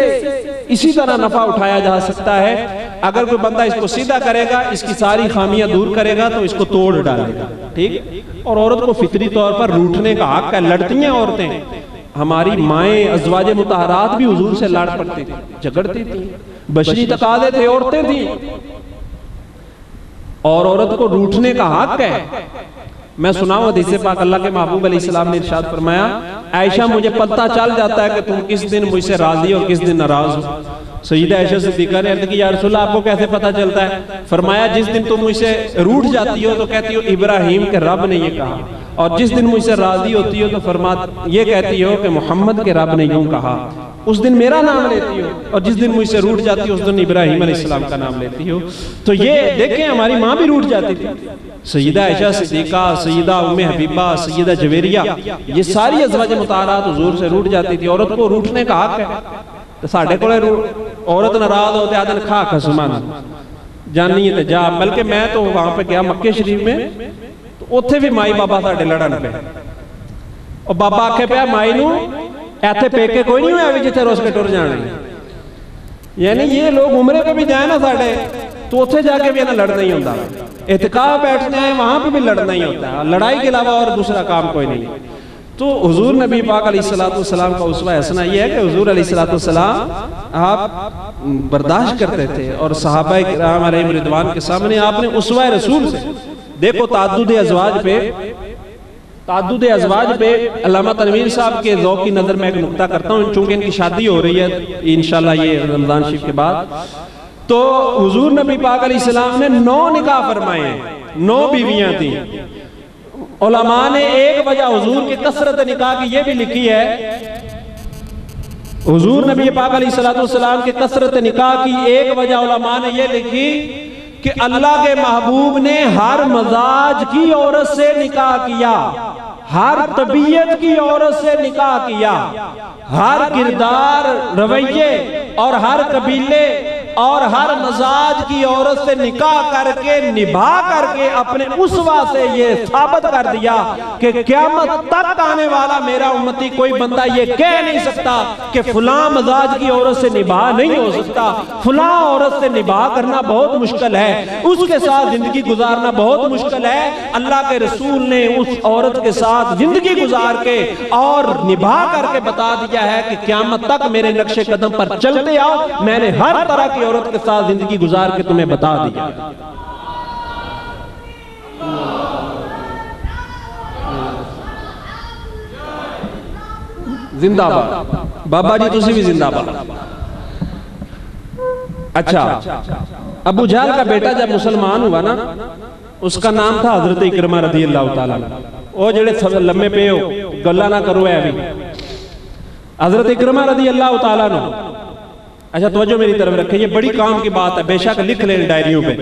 اسی طرح نفع اٹھایا جا سکتا ہے. اگر کوئی بندہ اس کو سیدھا کرے گا, اس کی ساری خامیاں دور کرے گا, تو اس کو توڑ ڈالے گا. ٹھیک. اور عورت کو فطری طور پر روٹھنے کا حق ہے. لڑتی ہیں عورتیں, ہماری مائیں ازواج مطہرات بھی حضور سے لڑ پڑتی تھی, جھگڑتی تھی, بشری تقاضے تھے, عورتیں تھیں, اور عورت کو روٹھنے کا حق ہے. میں سناؤں حدیث پاک, اللہ کے محبوب علیہ السلام نے ارشاد فرمایا, عائشہ مجھے پتہ چل جاتا ہے کہ تم کس دن مجھ سے راضی ہو کس دن ناراض ہو. سیدہ عائشہ صدیقہ نے عرض کی, یا رسول اللہ آپ کو کیسے پتہ چلتا ہے؟ فرمایا, جس دن تم مجھ سے روٹھ جاتی ہو تو کہتی ہو ابراہیم کے رب نے یہ کہا, اور جس دن مجھ سے راضی ہوتی ہو تو یہ کہتی ہو کہ محمد کے رب نے یوں کہا. اس دن میرا نام لیتی ہو, اور جس دن مجھ سے روٹھ جاتی ہو اس دن ابراہیم علیہ السلام کا نام لیتی ہو. تو یہ دیکھیں, ہماری ماں بھی روٹھ جاتی تھی. سیدہ عائشہ صدیقہ, سیدہ ام حبیبہ, سیدہ جویریہ, یہ ساری ازواج مطہرات حضور سے روٹھ جاتی تھی. عورت کو روٹھنے کا حق ہے. تو ساڑھے کو عورت ناراض ہوتے آدھن کھا خسمان جانی ہے جا. بلکہ میں تو وہاں پہ گیا مکہ شریف میں, تو اتھے بھی مائی بابا ساڑھے لڑن پہ, اور بابا آکھے پہ مائی نو ایتھے پیکے کوئی نہیں ہویا بھی جتے روز کے ٹور جانے. یعنی یہ لوگ عمرے پہ بھی جائیں نا ساڑھے, تو اتھے جا کے بھی انہیں لڑنا ہی ہوتا. اعتکاف بیٹھنے ہیں وہاں پہ بھی لڑنا ہی ہوتا ہے, لڑائی کے علاوہ اور دوسرا کام کوئی نہیں. تو حضور نبی پاک علیہ السلام کا اسوہ حسنہ یہ ہے کہ حضور علیہ السلام آپ برداشت کرتے تھے, اور صحابہ کرام علیہ رضوان کے سامنے آپ نے اسوہ رسول سے دیکھو. تعدد ازواج پہ علامہ تنویر صاحب کے ذوق کی نظر میں ایک نقطہ کرتا ہوں, چونکہ ان کی شادی ہو رہی ہے انشاءاللہ یہ رمضان شریف کے بعد. تو حضور نبی پاک علیہ السلام نے 9 نکاح فرمائے ہیں, 9 بیویاں تھیں. علماء نے ایک وجہ حضور کی کثرت نکاح کی یہ بھی لکھی ہے, حضور نبی پاک علیہ السلام کی کثرت نکاح کی ایک وجہ علماء نے یہ لکھی کہ اللہ کے محبوب نے ہر مزاج کی عورت سے نکاح کیا, ہر طبیعت کی عورت سے نکاح کیا, ہر کردار رویے اور ہر قبیلے اور ہر مزاج کی عورت سے نکاح کر کے نبھا کر کے اپنے اسوہ سے یہ ثابت کر دیا کہ قیامت تک آنے والا میرا امتی کوئی بندہ یہ کہہ نہیں سکتا کہ فلاں مزاج کی عورت سے نبھا نہیں ہو سکتا, فلاں عورت سے نبھا کرنا بہت مشکل ہے, اس کے ساتھ زندگی گزارنا بہت مشکل ہے. اللہ کے رسول نے اس عورت کے ساتھ زندگی گزار کے اور نبھا کر کے بتا دیا ہے کہ قیامت تک میرے نقش قدم پر چلتے آؤ, میں نے ہر طرح کی عورت کے ساتھ زندگی گزار کے تمہیں بتا دیا. زندہ باد بابا جی, تسی بھی زندہ باد. اچھا, ابو جہل کا بیٹا جب مسلمان ہوا نا, اس کا نام تھا حضرت اکرمہ رضی اللہ تعالیٰ. وہ جڑے لمبے پہ ہو گلہ نہ کرو ہے ابھی, حضرت اکرمہ رضی اللہ تعالیٰ نو. اچھا توجہ میری طرف رکھیں, یہ بڑی کام کی بات ہے, بے شک لکھ لیں ڈائریوں پہ.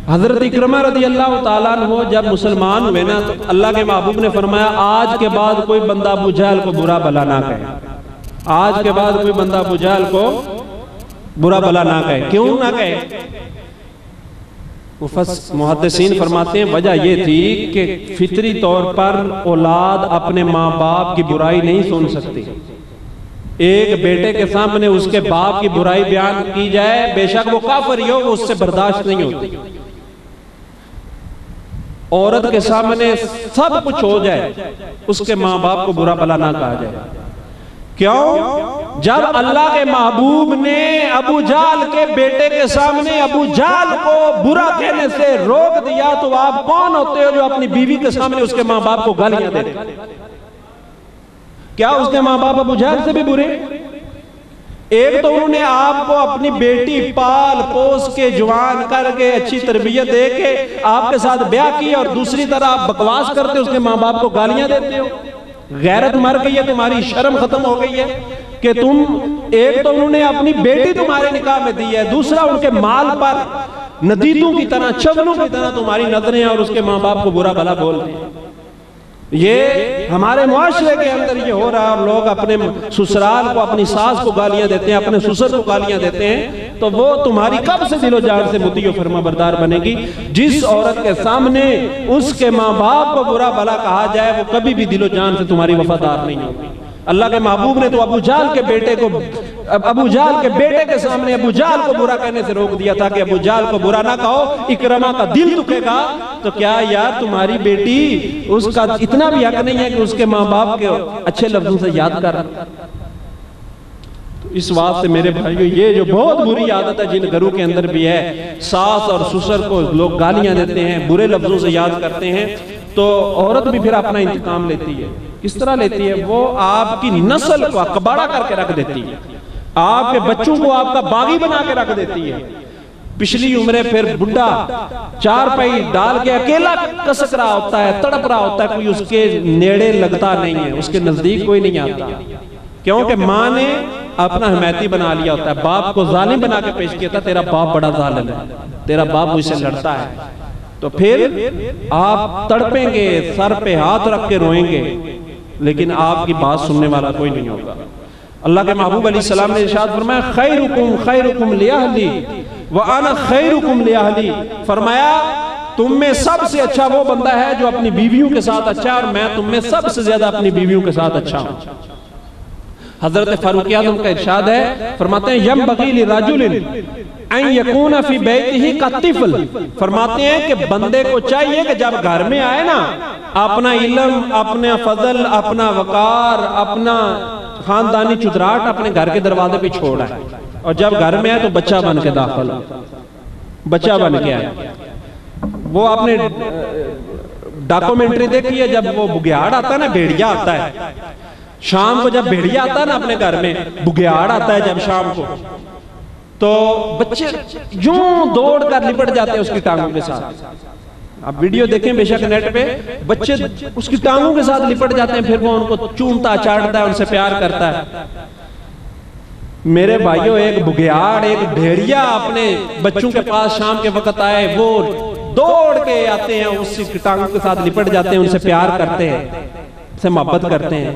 حضرت اکرمہ رضی اللہ تعالیٰ عنہ جب مسلمان ہوئے نا, تو اللہ کے محبوب نے فرمایا آج کے بعد کوئی بندہ ابو جہل کو برا بلا نہ کہے, آج کے بعد کوئی بندہ ابو جہل کو برا بلا نہ کہے. کیوں نہ کہے؟ محدثین فرماتے ہیں وجہ یہ تھی کہ فطری طور پر اولاد اپنے ماں باپ کی برائی نہیں سن سکتی. ایک بیٹے کے سامنے اس کے باپ کی برائی بیان کی جائے, بے شک وہ کافر ہی ہو, وہ اس سے برداشت نہیں ہوتی. عورت کے سامنے سب کچھ ہو جائے, اس کے ماں باپ کو برا بلا نہ کہا جائے. کیوں؟ جب اللہ کے محبوب نے ابو جہل کے بیٹے کے سامنے ابو جہل کو برا کہنے سے روک دیا, تو آپ کون ہوتے ہو جو اپنی بیوی کے سامنے اس کے ماں باپ کو گالیاں دیتے؟ کیا اس کے ماں باپ ابو جہل سے بھی برے؟ ایک تو انہوں نے آپ کو اپنی بیٹی پال پوس کے جوان کر کے اچھی تربیت دے کے آپ کے ساتھ بیاہ کیا، اور دوسری طرح آپ بکواس کرتے اس کے ماں باپ کو گالیاں دیتے ہو۔ غیرت مر گئی ہے تمہاری، شرم ختم ہو گئی ہے کہ تم، ایک تو انہوں نے اپنی بیٹی تمہارے نکاح میں دی ہے، دوسرا ان کے مال پر ندیدوں کی طرح، چغلوں کی طرح تمہاری نظریں اور اس کے ماں باپ کو برا بھلا بولتے ہیں۔ یہ ہمارے معاشرے کے اندر یہ ہو رہا ہے، اور لوگ اپنے سسرال کو، اپنی ساس کو گالیاں دیتے ہیں، اپنے سسر کو گالیاں دیتے ہیں، تو وہ تمہاری کب سے دل و جان سے مطیع و فرما بردار بنے گی؟ جس عورت کے سامنے اس کے ماں باپ کو برا بھلا کہا جائے وہ کبھی بھی دل و جان سے تمہاری وفادار نہیں ہوگی۔ اللہ کے محبوب نے تو ابو جہل کے بیٹے کے سامنے ابو جہل کو برا کہنے سے روک دیا تھا کہ ابو جہل کو برا نہ کہو، اکرمہ کا دل دکھے گا۔ تو کیا یار تمہاری بیٹی، اس کا اتنا بھی حق نہیں ہے کہ اس کے ماں باپ کے اچھے لفظوں سے یاد کر؟ اس واسطے میرے بھائیو، یہ جو بہت بری عادت ہے جن گھروں کے اندر بھی ہے، ساس اور سسر کو لوگ گالیاں دیتے ہیں، برے لفظوں سے یاد کرتے ہیں، تو عورت بھی پھر اپنا انتقام لیتی ہے۔ کس طرح لیتی ہے؟ وہ آپ کی نسل کو کباڑا کر کے رکھ دیتی ہے، آپ کے بچوں کو آپ کا باغی بنا کے رکھ دیتی ہے۔ پچھلی عمریں پھر بڈھا چار پائی ڈال کے اکیلا کسک رہا ہوتا ہے، تڑپ رہا ہوتا ہے، کوئی اس کے نیڑے لگتا نہیں ہے، اس کے نزدیک کوئی نہیں آتا، کیونکہ ماں نے اپنا حمایتی بنا لیا ہوتا ہے، باپ کو ظالم بنا کے پیش کیا تھا، تیرا باپ بڑا ظالم ہے، تیرا باپ مجھ سے لڑتا ہے۔ تو پھر آپ تڑپیں گے، سر پہ ہاتھ رکھ کے روئیں گے، لیکن آپ کی بات سننے والا کوئی نہیں ہوگا۔ اللہ کے محبوب علیہ السلام نے ارشاد فرمایا خیرکم خیرکم لأہلی وَأَنَا خیرکم لأہلی، فرمایا تم میں سب سے اچھا وہ بندہ ہے جو اپنی بیویوں کے ساتھ اچھا، اور میں تم میں سب سے زیادہ اپنی بیویوں کے ساتھ اچھا ہوں۔ حضرت فاروق اعظم کا ارشاد ہے، فرماتے ہیں يَنبَغِي لِرَجُلٍ اَن يَكُونَ فِي بَيْتِهِ كَالطِّفْلِ، فرماتے ہیں کہ بندے کو چاہیے کہ جب گھر میں آئے نا، اپنا علم، اپنا فضل، اپنا وقار، اپنا خاندانی چدراہٹ اپنے گھر کے دروازے پہ چھوڑا ہے، اور جب گھر میں آئے تو بچہ بن کے داخل ہو، بچہ بن کے آئے۔ وہ آپ نے ڈاکومنٹری دیکھی ہے، جب وہ بگیاڑ آتا ہے نا، بھیڑیا آتا ہے شام کو، جب بھیڑیا آتا ہے نا اپنے گھر میں، بگیاڑ آتا ہے جب شام کو، تو بچے یوں دوڑ کر لپٹ جاتے ہیں اس کی ٹانگوں کے ساتھ۔ آپ ویڈیو دیکھیں بے شک نیٹ پہ، بچے اس کی ٹانگوں کے ساتھ لپٹ جاتے ہیں، پھر وہ ان کو چومتا چاٹتا ہے، ان سے پیار کرتا ہے۔ میرے بھائیوں، ایک بگیاڑ، ایک بھیڑیا اپنے بچوں کے پاس شام کے وقت آئے، وہ دوڑ کے آتے ہیں، اس کی ٹانگوں کے ساتھ لپٹ جاتے ہیں، ان سے پیار کرتے ہیں، سے محبت کرتے ہیں۔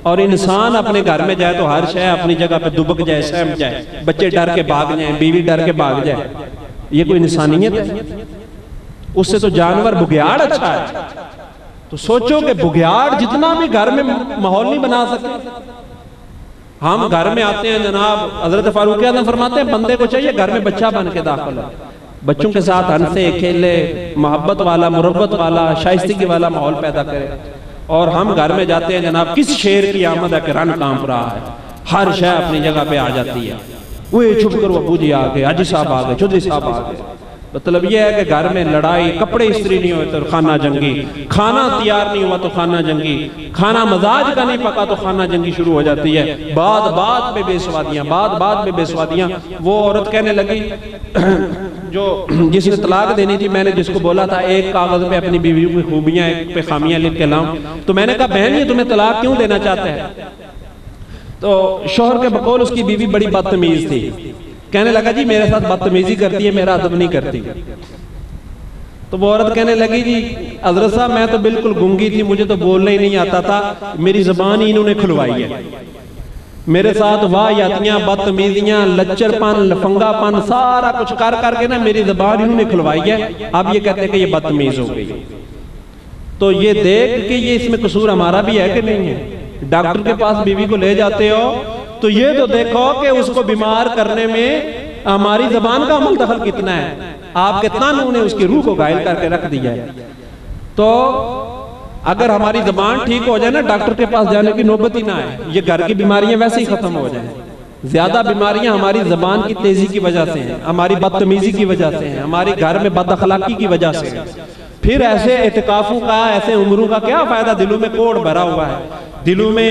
اور انسان اپنے گھر میں جائے تو ہر شے اپنی جگہ پہ دبک جائے، سہم جائے، بچے ڈر کے بھاگ جائیں، بیوی ڈر کے بھاگ جائے، یہ کوئی انسانیت ہے؟ اس سے تو جانور بگیاڑ اچھا ہے۔ تو سوچو کہ بگیاڑ جتنا بھی گھر میں ماحول نہیں بنا سکتے، ہم گھر میں آتے ہیں جناب، حضرت فاروق اعظم فرماتے ہیں بندے کو چاہیے گھر میں بچہ بن کے داخل ہو، بچوں کے ساتھ ہنسے کھیلے، محبت والا، مربت والا، شائستگی والا ماحول پیدا کرے۔ اور ہم گھر میں جاتے ہیں جناب، کس شیر کی آمد ہے کہ رن کانپ رہا ہے، ہر شے اپنی جگہ پہ آ جاتی ہے، وہ چھپ کر ابو جی آ گئے، حاجی صاحب آ گئے، چودھری صاحب آ گئے۔ مطلب یہ ہے کہ گھر میں لڑائی، کپڑے استری نہیں ہوئے تو خانہ جنگی، کھانا تیار نہیں ہوا تو خانہ جنگی، کھانا مزاج کا نہیں پکا تو خانہ جنگی شروع ہو جاتی ہے، بات پہ بے سوادیاں، بات پہ بے سوادیاں۔ وہ عورت کہنے لگی جس نے طلاق دینی تھی، میں نے جس کو بولا تھا ایک کاغذ پہ اپنی بیویوں کی خوبیاں، ایک پہ خامیاں لکھ کے لاؤں، تو میں نے کہا بہن یہ تمہیں طلاق کیوں دینا چاہتا ہے؟ تو شوہر کے بقول اس کی بیوی بڑی بدتمیز تھی، کہنے لگا جی میرے ساتھ بدتمیزی کرتی ہے، میرا ادب نہیں کرتی۔ تو وہ عورت کہنے لگی جی حضرت صاحب میں تو بالکل گنگی تھی، مجھے تو بولنا ہی نہیں آتا تھا، میری زبان ہی انہوں نے کھلوائی ہے، میرے ساتھ واہیاتیاں، بدتمیزیاں، لچر پن، لفنگا پن، سارا کچھ کر کے نا میری زبان انہوں نے کھلوائی ہے، اب یہ کہتے ہیں کہ یہ بدتمیز ہو گئی۔ تو یہ دیکھ کہ یہ اس میں قصور ہمارا بھی ہے کہ نہیں ہے؟ ڈاکٹر کے پاس بیوی کو لے جاتے ہو تو یہ تو دیکھو کہ اس کو بیمار کرنے میں ہماری زبان کا عمل دخل کتنا ہے، آپ کے تن نے اس کی روح کو گائل کر کے رکھ دیا ہے۔ تو اگر ہماری زبان ٹھیک ہو جائے نا، ڈاکٹر کے پاس جانے کی نوبت ہی نہ آئے، یہ گھر کی بیماریاں ویسے ہی ختم ہو جائیں۔ زیادہ بیماریاں ہماری زبان کی تیزی کی وجہ سے ہیں، ہماری بدتمیزی کی وجہ سے ہیں، ہماری گھر میں بد اخلاقی کی وجہ سے ہیں۔ پھر ایسے اعتکافوں کا، ایسے عمروں کا کیا فائدہ، دلوں میں کوڑ بھرا ہوا ہے۔ دلوں میں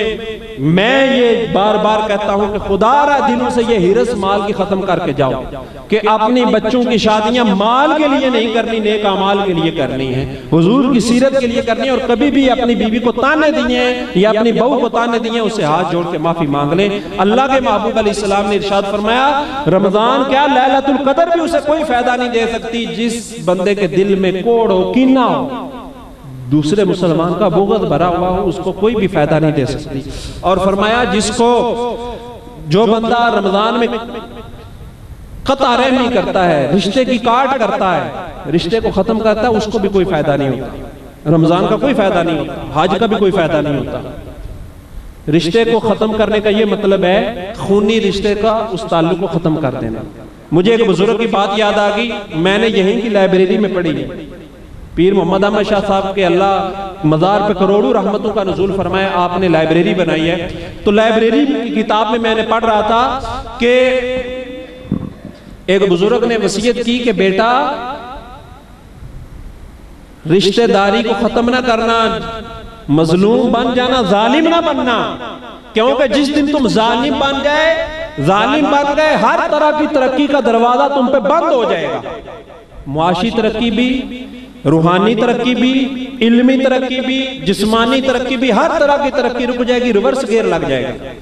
میں یہ بار بار کہتا ہوں کہ خدا را دلوں سے یہ ہرس مال کی ختم کر کے جاؤ کہ اپنی بچوں کی شادیاں مال کے لیے نہیں کرنی، نیک اعمال کے لیے کرنی ہے، حضور کی سیرت کے لیے کرنی ہے، اور کبھی بھی اپنی بیوی کو تانے دیے ہیں یا اپنی بہو کو تانے دیے ہیں اسے ہاتھ جوڑ کے معافی مانگ لیں۔ اللہ کے محبوب علیہ السلام نے ارشاد فرمایا رمضان کیا لیلۃ القدر بھی اسے کوئی فائدہ نہیں دے سکتی جس بندے کے دل میں کوڑ ہو، کینہ ہو، دوسرے مسلمان کا بغض بھرا ہوا ہو، اس کو کوئی بھی فائدہ نہیں دے سکتی۔ اور فرمایا جس کو جو بندہ رمضان میں قطع رحمی کرتا ہے، رشتے کی کاٹ کرتا ہے، رشتے کو ختم کرتا ہے، اس کو بھی کوئی فائدہ نہیں ہوتا، رمضان کا کوئی فائدہ نہیں ہوتا، حج کا بھی کوئی فائدہ نہیں ہوتا۔ رشتے کو ختم کرنے کا یہ مطلب ہے خونی رشتے کا اس تعلق کو ختم کر دینا۔ مجھے ایک بزرگ کی بات یاد آ گئی، میں نے یہیں کی لائبریری میں پڑھی ہے، پیر محمد احمد شاہ صاحب کے اللہ مزار پہ کروڑوں رحمتوں کا نزول فرمایا، آپ نے لائبریری بنائی ہے، تو لائبریری کی کتاب میں میں نے پڑھ رہا تھا کہ ایک بزرگ نے وصیت کی کہ بیٹا رشتہ داری کو ختم نہ کرنا، مظلوم بن جانا، ظالم نہ بننا، کیونکہ جس دن تم ظالم بن گئے ہر طرح کی ترقی کا دروازہ تم پہ بند ہو جائے گا، معاشی ترقی بھی، روحانی ترقی بھی، علمی ترقی بھی، جسمانی ترقی بھی، ہر طرح کی ترقی رک جائے گی، ریورس گیئر لگ جائے گا۔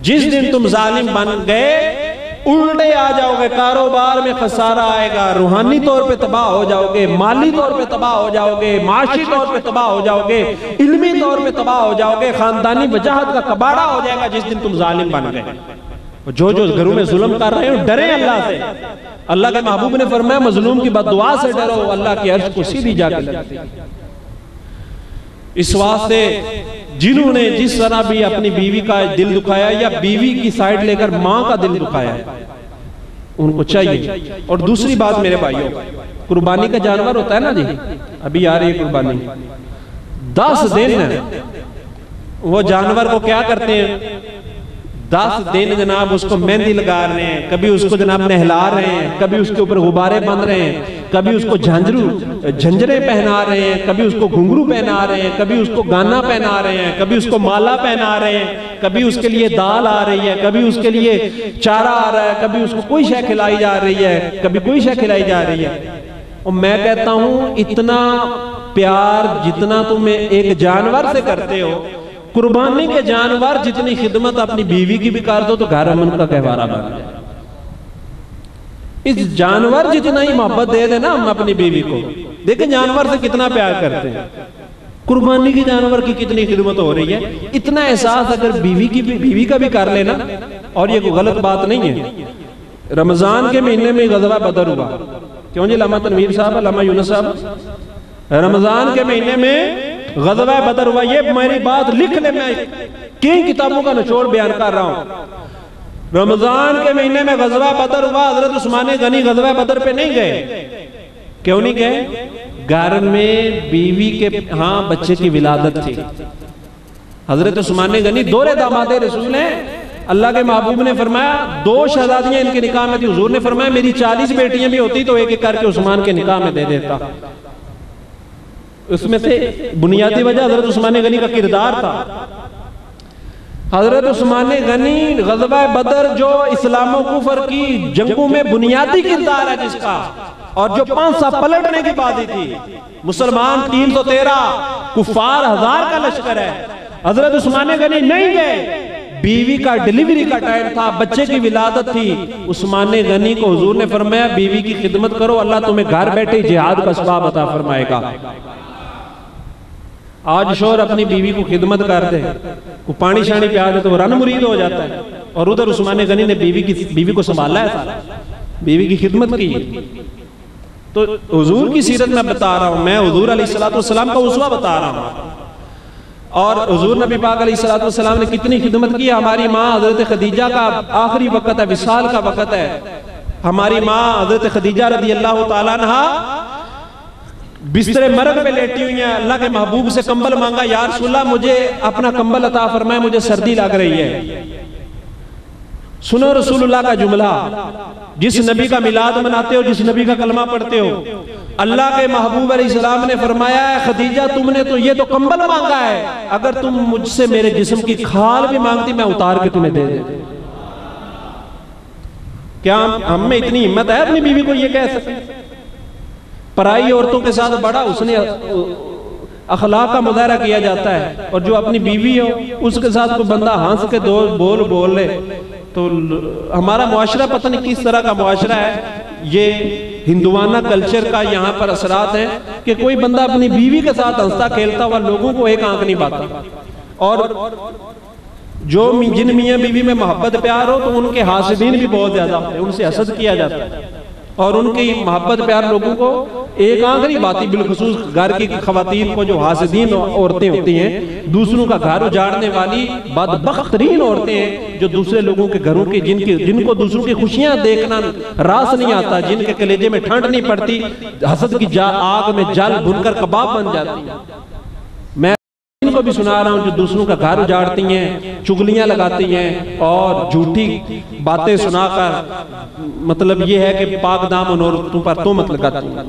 جس دن تم ظالم بن گئے الٹے آ جاؤ گے، کاروبار میں خسارہ آئے گا، روحانی طور پہ تباہ ہو جاؤ گے، مالی طور پہ تباہ ہو جاؤ گے، معاشی طور پہ تباہ ہو جاؤ گے، علمی طور پہ تباہ ہو جاؤ گے، خاندانی وجاہت کا کباڑا ہو جائے گا جس دن تم ظالم بن گئے۔ جو گھروں میں ظلم کر رہے ہو ڈریں اللہ سے، اللہ کے محبوب نے فرمایا مظلوم کی بد دعا سے ڈرو، اللہ کی عرش کو سیدھی جا کے لگتی۔ اس واسطے جنہوں نے جس طرح بھی اپنی بیوی کا دل دکھایا یا بیوی کی سائیڈ لے کر ماں کا دل دکھایا ان کو چاہیے۔ اور دوسری بات میرے بھائیوں، قربانی کا جانور ہوتا ہے نا جی، ابھی آ رہی ہے قربانی، 10 دن وہ جانور کو کیا کرتے ہیں، 10 دن جناب اس کو مہندی لگا رہے ہیں، کبھی اس کو جناب نہلا رہے ہیں، کبھی اس کے اوپر غبارے بند رہے ہیں، کبھی اس کو جھنجرے پہنا رہے ہیں، کبھی اس کو گھنگرو پہنا رہے ہیں، کبھی اس کو گانا پہنا رہے ہیں، کبھی اس کو مالا پہنا رہے ہیں، کبھی اس کے لیے دال آ رہی ہے، کبھی اس کے لیے چارہ آ رہا ہے، کبھی اس کو کوئی شے کھلائی جا رہی ہے، کبھی کوئی شے کھلائی جا رہی ہے۔ اور میں کہتا ہوں اتنا پیار جتنا تم ایک جانور سے کرتے ہو، قربانی کے جانور جتنی خدمت اپنی بیوی کی بھی کر دو تو گھر امن کا گہوارہ بن جائے۔ اس جانور جتنا ہی محبت دے دے نا ہم اپنی بیوی کو، دیکھیں جانور سے کتنا پیار کرتے ہیں، قربانی کی جانور کی کتنی خدمت ہو رہی ہے۔ اتنا احساس اگر بیوی کا بھی کر لینا، اور یہ کوئی غلط بات نہیں ہے۔ رمضان کے مہینے میں غزوہ بدر ہوا، کیوں جی علامہ تنویر صاحب، علامہ یونس صاحب، رمضان کے مہینے میں غزوہ بدر ہوا۔ یہ میری بات لکھ لے، میں کئی کتابوں کا نچوڑ بیان کر رہا ہوں۔ رمضان کے مہینے میں غزوہ بدر ہوا، حضرت عثمان غنی غزوہ بدر پہ نہیں گئے، کیوں نہیں گئے؟ گھر میں بیوی کے ہاں بچے کی ولادت تھی۔ حضرت عثمان غنی دورے داماد رسول ہیں، اللہ کے محبوب نے فرمایا 2 شہزادیاں ان کے نکاح میں تھی، حضور نے فرمایا میری 40 بیٹیاں بھی ہوتی تو ایک ایک کر کے عثمان کے نکاح میں دے دیتا۔ اس میں سے بنیادی وجہ حضرت عثمان غنی کا کردار تھا۔ حضرت عثمان غنی غزوہ بدر جو اسلام و کفر کی جنگوں میں بنیادی کردار ہے جس کا، اور جو 5 سا پلٹنے کی باتیں تھی، مسلمان 313 کفار 1000 کا لشکر ہے، حضرت عثمان غنی نہیں گئے، بیوی کا ڈیلیوری کا ٹائم تھا، بچے کی ولادت تھی، عثمان غنی کو حضور نے فرمایا بیوی کی خدمت کرو، اللہ تمہیں گھر بیٹھے جہاد کا ثواب عطا فرمائے گا۔ آج شوہر اپنی بیوی کو خدمت کر دے، وہ پانی شانی پہ آ دے تو وہ رن مرید ہو جاتا ہے، اور ادھر عثمان غنی نے بیوی کو سنبھالا ہے، بیوی کی خدمت کی۔ تو حضور کی سیرت میں بتا رہا ہوں، میں حضور علیہ السلام کا اسوہ بتا رہا ہوں، اور حضور نبی پاک علیہ السلام نے کتنی خدمت کی۔ ہماری ماں حضرت خدیجہ کا آخری وقت ہے، وصال کا وقت ہے، ہماری ماں حضرت خدیجہ رضی اللہ تعالیٰ عنہا بستر مرگ پہ لیٹی ہوئی ہیں، اللہ کے محبوب سے کمبل مانگا، یا رسول اللہ مجھے اپنا کمبل عطا فرمائے، مجھے سردی لگ رہی ہے۔ سنو رسول اللہ کا جملہ، جس نبی کا میلاد مناتے ہو، جس نبی کا کلمہ پڑھتے ہو، اللہ کے محبوب علیہ السلام نے فرمایا ہے خدیجہ تم نے تو یہ تو کمبل مانگا ہے، اگر تم مجھ سے میرے جسم کی کھال بھی مانگتی میں اتار کے تمہیں دے دیتی۔ کیا ہم میں اتنی ہمت ہے اپنی بیوی کو یہ کہہ سکیں؟ پرائی عورتوں کے ساتھ بڑا اس نے اخلاق کا مظاہرہ کیا جاتا ہے، اور جو اپنی بیوی ہو اس کے ساتھ کوئی بندہ ہنس کے بول لے تو ہمارا معاشرہ پتہ نہیں کس طرح کا معاشرہ ہے۔ یہ ہندوانہ کلچر کا یہاں پر اثرات ہیں کہ کوئی بندہ اپنی بیوی کے ساتھ ہنستا کھیلتا ہوا لوگوں کو ایک آنکھ نہیں پاتا، اور جو جن میاں بیوی میں محبت پیار ہو تو ان کے حاسدین بھی بہت زیادہ ہوتے ہیں، ان سے حسد کیا جاتا ہے، اور ان کی محبت پیار لوگوں کو ایک آنکھ نہیں پاتی، بالخصوص گھر کی خواتین کو جو حاسدین عورتیں ہوتی ہیں، دوسروں کا گھر اجاڑنے والی بدبخت ترین عورتیں ہیں، جو دوسرے لوگوں کے گھروں کے جن کو دوسروں کی خوشیاں دیکھنا راس نہیں آتا، جن کے کلیجے میں ٹھنڈ نہیں پڑتی، حسد کی آگ میں جل بھن کر کباب بن جاتی ہیں۔ میں ان کو بھی سنا رہا ہوں جو دوسروں کا گھر اجاڑتی ہیں، چغلیاں لگاتی ہیں اور جھوٹی باتیں سنا کر مطلب یہ ہے کہ پاک دامن عورتوں پر تہمت لگاتی ہیں۔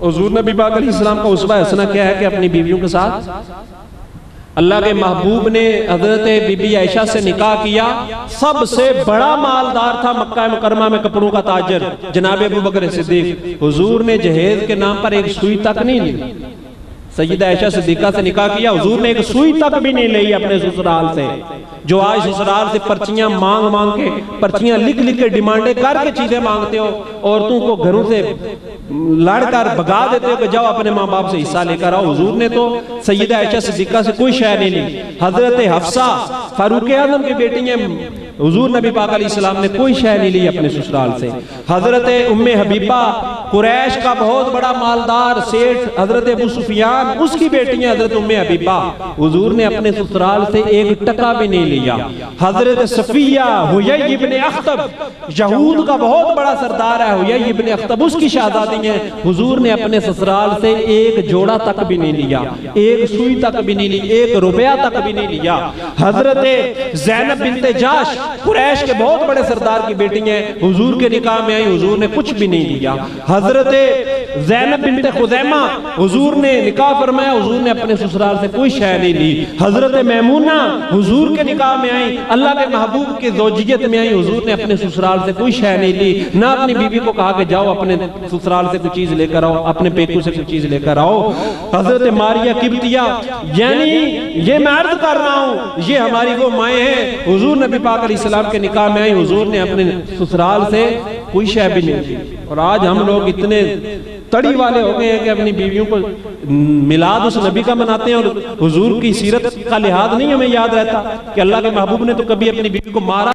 حضور نبی پاک علیہ السلام کا اسوہ حسنہ کیا ہے کہ اپنی بیویوں کے ساتھ اللہ کے محبوب نے حضرت بی بی عائشہ سے نکاح کیا، سب سے بڑا مالدار تھا مکہ مکرمہ میں کپڑوں کا تاجر جناب ابوبکر صدیق۔ حضور نے جہیز کے نام پر ایک سوئی تک نہیں لی، سیدہ عائشہ صدیقہ سے نکاح کیا، حضور نے ایک سوئی تک بھی نہیں لی اپنے سسرال سے۔ جو آج سسرال سے پرچیاں مانگ کے پرچیاں لکھ کے ڈیمانڈیں کر کے چیزیں مانگتے ہو، عورتوں کو گھروں سے لڑ کر بگا دیتے ہو کہ جاؤ اپنے ماں باپ سے حصہ لے کر آؤ، حضور نے تو سیدہ عائشہ صدیقہ سے کوئی شے نہیں لی۔ حضرت حفصہ فاروق اعظم کی بیٹی ہیں، حضور نبی پاک علیہ السلام نے کوئی شے نہیں لی اپنے سسرال سے۔ حضرت ام حبیبہ قریش کا بہت بڑا مالدار سیٹھ حضرت ابو سفیان، اس کی بیٹی ہیں حضرت ام حبیبہ، حضور نے اپنے سسرال سے ایک ٹکا بھی نہیں لیا۔ حضرت صفیہ حیی ابن اخطب یہود کا بہت بڑا سردار ہے، حیی ابن اخطب اس کی شہزادی ہیں، حضور نے اپنے سسرال سے ایک جوڑا تک بھی نہیں لیا، ایک سوئی تک بھی نہیں لی، ایک روپیہ تک بھی نہیں لیا۔ حضرت زینب بنت جاش قریش کے بہت بڑے سردار کی بیٹی ہیں، حضور کے نکاح میں آئی، حضور نے کچھ بھی نہیں لیا۔ حضرت زینب بنت خزیمہ حضور نے نکاح فرمایا، حضور نے اپنے سسرال سے کوئی شے نہیں لی۔ حضرت میمونہ حضور کے نکاح میں آئی، اللہ کے محبوب کی زوجیت میں آئی، حضور نے اپنے سسرال سے کوئی شے نہیں لی، نہ اپنی بیوی کو کہا کہ جاؤ اپنے سسرال سے کوئی چیز لے کر آؤ، اپنے پیکو سے کوئی چیز لے کر آؤ۔ حضرت ماریہ قبطیہ، یعنی یہ میں عرض کر رہا ہوں یہ ہماری وہ مائیں ہیں، حضور نبی پاک علیہ السلام کے نکاح میں آئی، حضور نے اپنے سسرال سے کوئی شے بھی نہیں لی۔ اور آج ہم لوگ اتنے تڑی والے ہو گئے ہیں کہ اپنی بیویوں کو میلاد اس نبی کا مناتے ہیں، اور حضور کی سیرت کا لحاظ نہیں ہمیں یاد رہتا کہ اللہ کے محبوب نے تو کبھی اپنی بیوی کو مارا،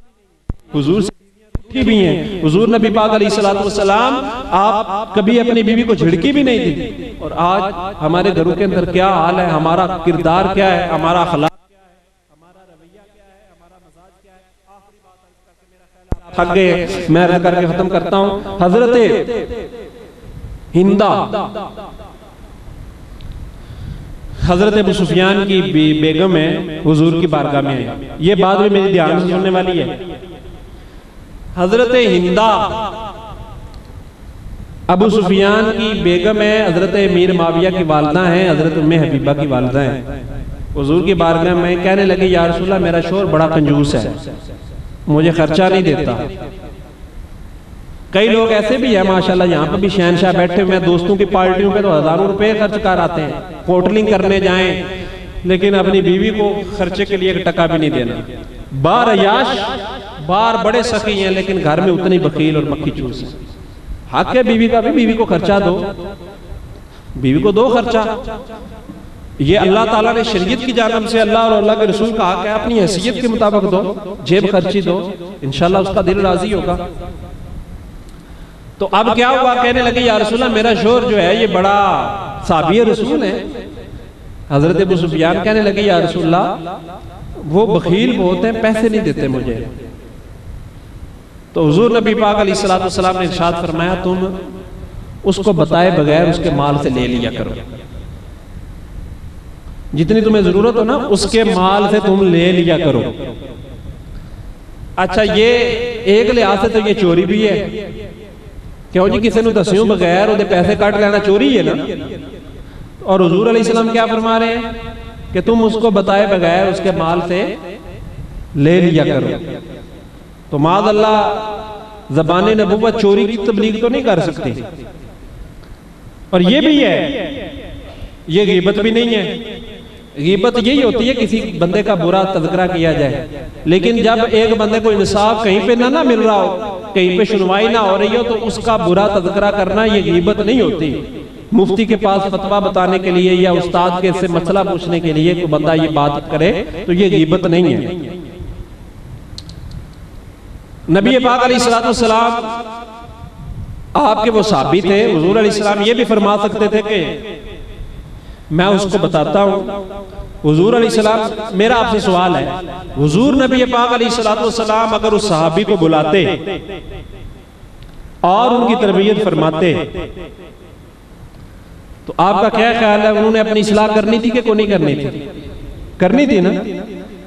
حضور سے بھی ہیں، حضور نبی پاک علیہ السلام آپ کبھی اپنی بیوی کو جھڑکی بھی نہیں دی۔ اور آج ہمارے گھروں کے اندر کیا حال ہے، ہمارا کردار کیا ہے، ہمارا اخلاق کیا ہے، ہمارا رویہ کیا ہے، ہمارا مزاج کیا ہے۔ آخری بات عرض کر کے میرا خیال آپ تھک گئے، میں عرض کر کے ختم کرتا ہوں۔ حضرت ہندہ حضرت ابو سفیان کی بیگم ہے، حضور کی بارگاہ میں ہے، یہ بات بھی میری دھیان سے سننے والی ہے۔ حضرت ہندہ ابو سفیان کی بیگم ہے، حضرت امیر معاویہ کی والدہ ہیں، حضرت ام حبیبہ کی والدہ ہیں۔ حضور کی بارگاہ میں کہنے لگے یا رسول اللہ میرا شوہر بڑا کنجوس ہے، مجھے خرچہ نہیں دیتا۔ کئی لوگ ایسے بھی ہیں ماشاءاللہ، یہاں پہ بھی شہنشاہ بیٹھے ہوئے ہیں، دوستوں کی پارٹیوں پہ تو ہزاروں روپے خرچ کر آتے ہیں، ہوٹلنگ کرنے جائیں، لیکن اپنی بیوی کو خرچے کے لیے ایک ٹکا بھی نہیں دینا۔ بار عیاش، بار بڑے سخی ہیں، لیکن گھر میں اتنی بخیل اور مکھی چوس ہیں۔ حق ہے بیوی کا بھی، بیوی کو خرچہ دو، بیوی کو دو خرچہ۔ یہ اللہ تعالیٰ نے شریعت کی جانب سے اللہ اور اللہ کے رسول کا حق ہے، اپنی حیثیت کے مطابق دو، جیب خرچی دو، انشاءاللہ اس کا دل راضی ہوگا۔ تو اب کیا ہوا، کہنے لگے یا رسول اللہ میرا شوہر جو ہے یہ بڑا صحابی رسول ہے۔ حضرت ابو سفیان کہنے لگے یا رسول اللہ وہ بخیل بہت ہیں، پیسے نہیں دیتے مجھے۔ تو حضور نبی پاک علیہ السلام نے ارشاد فرمایا تم اس کو بتائے بغیر اس کے مال سے لے لیا کرو، جتنی تمہیں ضرورت ہو نا اس کے مال سے تم لے لیا کرو۔ اچھا یہ ایک لحاظ سے تو یہ چوری بھی ہے، کیوں جی کسی نے دسیوں بغیر وہ پیسے کٹ لینا چوری ہے نا. اور حضور علیہ السلام کیا فرما رہے ہیں کہ تم اس کو بتائے بغیر اس کے مال سے لے لیا کرو. تو معاذ اللہ زبان نبوت چوری کی تبلیغ تو نہیں کر سکتی. اور یہ بھی ہے، یہ غیبت بھی نہیں ہے. غیبت یہی ہوتی ہے کسی بندے کا برا تذکرہ کیا جائے، لیکن جب ایک بندے کو انصاف کہیں پہ نہ مل رہا ہو، کہیں پہ سنوائی نہ ہو رہی ہو، تو اس کا برا تذکرہ کرنا یہ غیبت نہیں ہوتی. مفتی کے پاس فتویٰ بتانے کے لیے یا استاد کے سے مسئلہ پوچھنے کے لیے کوئی بندہ یہ بات کرے تو یہ غیبت نہیں ہے. نبی پاک علیہ السلام آپ کے وہ صحابی تھے، حضور علیہ السلام یہ بھی فرما سکتے تھے کہ میں اس کو بتاتا ہوں. حضور علیہ السلام، میرا آپ سے سوال ہے، حضور نبی پاک علیہ السلام اگر اس صحابی کو بلاتے اور ان کی تربیت فرماتے تو آپ کا کیا خیال ہے؟ انہوں نے اپنی اصلاح کرنی تھی کہ کو نہیں کرنی تھی؟ کرنی تھی نا.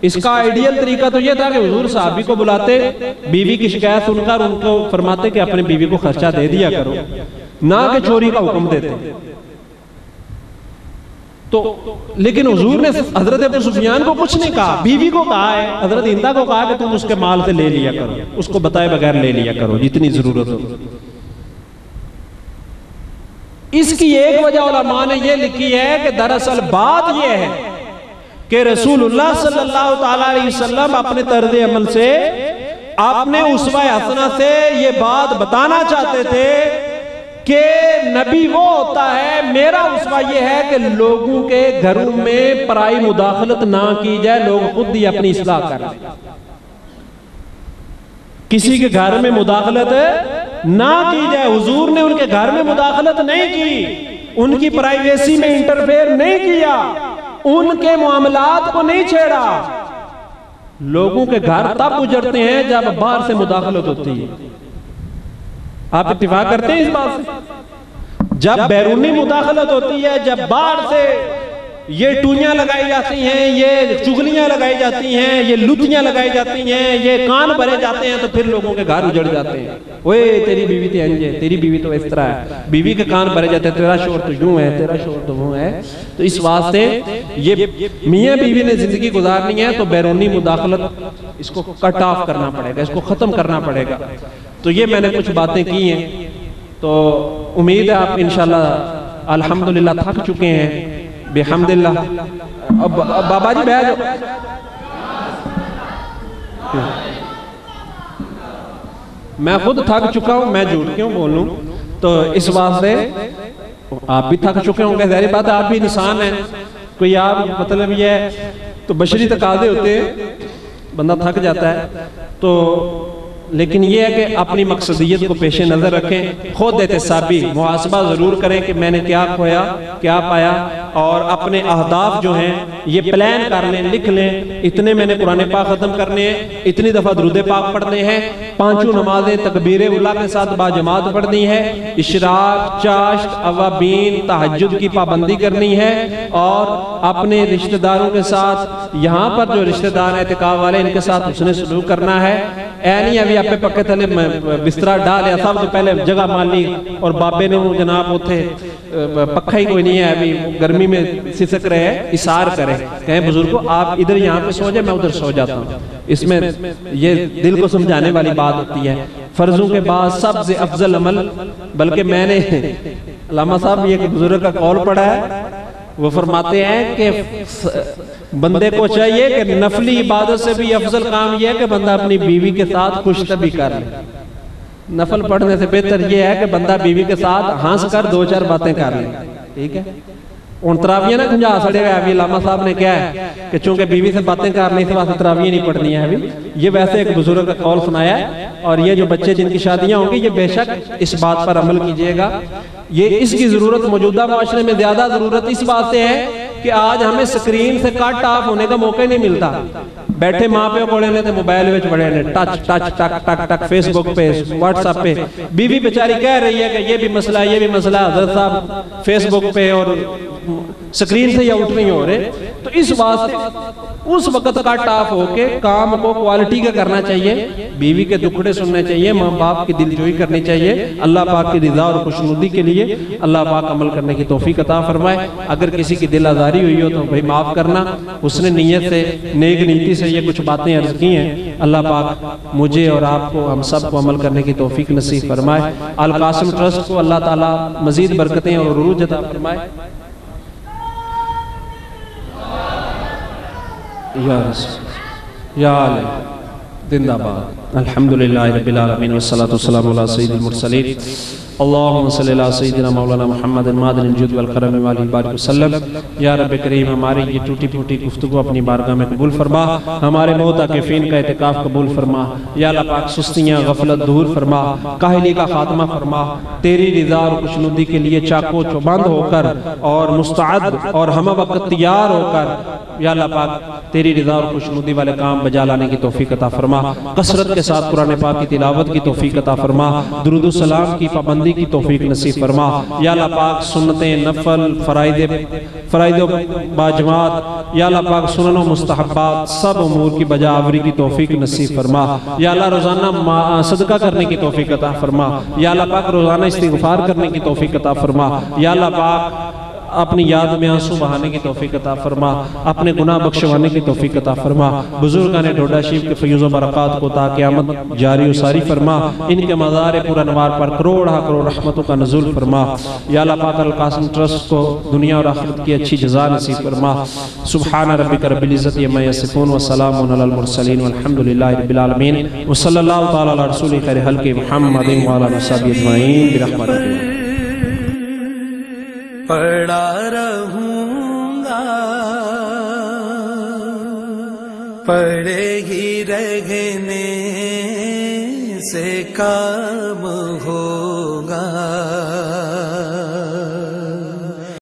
اس کا آئیڈیل طریقہ تو یہ تھا کہ حضور صحابی کو بلاتے، بیوی کی شکایت سن کر ان کو فرماتے کہ اپنی بیوی کو خرچہ دے دیا کرو، نہ کہ چوری کا حکم دیتے. تو لیکن حضور نے حضرت ابو سفیان کو کچھ نہیں کہا، بیوی کو کہا ہے، حضرت ہندہ کو کہا کہ تم اس کے مال سے لے لیا کرو، اس کو بتائے بغیر لے لیا کرو جتنی ضرورت ہو. اس کی ایک وجہ علماء نے یہ لکھی ہے کہ دراصل بات یہ ہے کہ رسول اللہ صلی اللہ تعالیٰ علیہ وسلم اپنے طرز عمل سے، اپنے اسوہ حسنہ سے یہ بات بتانا چاہتے تھے کہ نبی وہ ہوتا ہے، میرا اسوہ یہ ہے کہ لوگوں کے گھروں میں پرائی مداخلت نہ کی جائے، لوگ خود ہی اپنی اصلاح کریں. کسی کے گھر میں مداخلت نہ کی جائے. حضور نے ان کے گھر میں مداخلت نہیں کی، ان کی پرائیویسی میں انٹرفیئر نہیں کیا، ان کے معاملات کو نہیں چھیڑا. لوگوں کے گھر تب اجڑتے ہیں جب باہر سے مداخلت ہوتی ہے. آپ اتفاق کرتے ہیں اس بات سے؟ جب بیرونی مداخلت ہوتی ہے، جب باہر سے یہ ٹوئیاں لگائی جاتی ہیں، یہ چگلیاں لگائی جاتی ہیں، یہ لتیاں لگائی جاتی ہیں، یہ کان بھرے جاتے ہیں، تو پھر لوگوں کے گھر اجڑ جاتے ہیں. اوے تیری بیوی تو انج ہے، تیری بیوی تو اس طرح ہے، بیوی کے کان بھرے جاتے ہیں، تیرا شوہر تو یوں ہے، تیرا شوہر تو وہ ہے. تو اس واسطے یہ میاں بیوی نے زندگی گزارنی ہے تو بیرونی مداخلت اس کو کٹ آف کرنا پڑے گا، اس کو ختم کرنا پڑے گا. تو یہ میں نے کچھ باتیں کی ہیں، تو امید ہے آپ انشاءاللہ الحمدللہ تھک چکے ہیں بحمدللہ. اب بابا جی بیٹھ جاؤ. میں خود تھک چکا ہوں، میں جھوٹ کیوں بولوں؟ تو اس واسطے آپ بھی تھک چکے ہوں گے، ظاہر بات ہے آپ بھی انسان ہیں. کوئی آپ مطلب یہ ہے تو بشری تقاضے ہوتے ہیں، بندہ تھک جاتا ہے. تو لیکن یہ ہے کہ اپنی مقصدیت کو پیش نظر رکھیں، خود احتسابی محاسبہ ضرور کریں کہ میں نے کیا کھویا کیا پایا، اور اپنے اہداف جو ہیں یہ پلان کر لیں، لکھ لیں. اتنے میں نے قرآن پاک ختم کرنے ہیں، اتنی دفعہ درود پاک پڑھنے ہیں، 5 نمازیں تکبیر اولیٰ کے ساتھ باجماعت پڑھنی ہے، اشراق، چاشت، اوابین، تہجد کی پابندی کرنی ہے، اور اپنے رشتہ داروں کے ساتھ، یہاں پر جو رشتہ دار اعتکاف والے ان کے ساتھ حسن سلوک کرنا ہے. نہیں ابھی آپ پکے تھلے بسترا ڈالیا سب تو پہلے جگہ مان لی، اور بابے نے جناب ہوتے پکھا ہی کوئی نہیں ہے، ابھی گرمی میں سسک رہے ہیں، اثار کریں، کہیں بزرگوں آپ ادھر یہاں پہ سو جائے، میں ادھر سو جاتا ہوں. اس میں یہ دل کو سمجھانے والی بات ہوتی ہے. فرضوں کے بعد سب سے افضل عمل، بلکہ میں نے علامہ صاحب یہ بزرگ کا قول پڑھا ہے، وہ فرماتے ہیں کہ بندے کو چاہیے کہ نفلی عبادت سے بھی افضل کام یہ ہے کہ بندہ اپنی بیوی کے ساتھ خوش طبعی کر لے. نفل پڑھنے سے بہتر یہ ہے کہ بندہ بیوی کے ساتھ ہنس کر 2-4 باتیں کر لے. ٹھیک ہے، ان تراویہ نہ کھنجا سڑے گا. ابھی علامہ صاحب نے کیا ہے کہ چونکہ بیوی سے باتیں کرنے اس واسطے تراویہ نہیں پڑھنی ہے. ابھی یہ ویسے ایک بزرگ کا قول سنایا ہے، اور یہ جو بچے جن کی شادیاں ہوں گی یہ بے شک اس بات پر عمل کیجئے گا. یہ اس کی ضرورت موجودہ معاشرے میں زیادہ ضرورت اس بات سے ہے کہ آج ہمیں سکرین سے کٹ آف ہونے کا موقع نہیں ملتا. بیٹھے ماں پہ پڑے نے تو موبائل وچ پڑے نے، ٹچ ٹچ ٹک ٹک ٹک، فیس بک پہ، واٹس ایپ پہ. بیوی بیچاری کہہ رہی ہے کہ یہ بھی مسئلہ ہے، یہ بھی مسئلہ. حضرت صاحب فیس بک پہ اور سکرین سے یہ آؤٹ نہیں ہو رہے. تو اس واسطے اس وقت کا ٹاپ ہو کے کام کو کوالٹی کا کرنا چاہیے، بیوی کے دکھڑے سننے چاہیے، ماں باپ کی دل جوئی کرنی چاہیے، اللہ پاک کی رضا اور خوشنودی کے لیے اللہ پاک عمل کرنے کی توفیق عطا فرمائے۔ اگر کسی کی دل آزاری ہوئی ہو تو بھائی معاف کرنا، اس نے نیت سے نیک نیتی سے یہ کچھ باتیں عرض کی ہیں، اللہ پاک مجھے اور آپ کو ہم سب کو عمل کرنے کی توفیق نصیب فرمائے۔ القاسم ٹرسٹ کو اللہ تعالیٰ مزید برکتیں اور عروج عطا فرمائے۔ یا رسول یا علی زندہ باد۔ الحمدللہ رب العالمین والصلاة والسلام علی سید المرسلین اللہم صلی اللہ سیدنا مولانا محمد معدن الجود والکرم والہ بارک وسلم۔ یا رب کریم ہماری یہ ٹوٹی پھوٹی گفتگو اپنی بارگاہ میں قبول فرما، ہمارے معتکفین کا اعتکاف قبول فرما، یا اللہ پاک سستیاں غفلت دور فرما، کاہلی کا خاتمہ فرما، تیری رضا اور خوشنودی کے لیے چاکو چوبند ہو کر اور مستعد اور ہمہ وقت تیار ہو کر یا اللہ پاک تیری رضا اور خوشنودی والے کام بجا لانے کی توفیق عطا فرما، کثرت کے ساتھ قرآن پاک کی تلاوت کی توفیق عطا فرما، درود و سلام کی پابندی کی توفیق نصیب فرما، یا اللہ پاک سنتیں نفل فرائض و باجماعت یا اللہ پاک سنن و مستحبات سب امور کی بجا آوری کی توفیق نصیب فرما، یا اللہ روزانہ صدقہ کرنے کی توفیق عطا فرما، یا اللہ پاک روزانہ استغفار کرنے کی توفیق عطا فرما، یا اللہ پاک اپنی یاد میں آنسو بہانے کی توفیق عطا فرما، اپنے گناہ بخشوانے کی توفیق عطا فرما، بزرگان ڈوڈا شریف کے فیض و برکات کو تا قیامت جاری و ساری فرما، ان کے مزار پر انوار پر کروڑ کروڑ رحمتوں کا نزول فرما، یا اللہ پاک القاسم ٹرسٹ کو دنیا اور آخرت کی اچھی جزا نصیب فرما۔ سبحان ربک رب العزت عما یصفون وسلام علی المرسلین والحمدللہ رب العالمین وصلی اللہ تعالی علی رسول خیر خلق محمد وعلی آلہ وصحبہ اجمعین برحمتہ۔ پڑا رہوں گا پڑے ہی رہنے سے کام ہو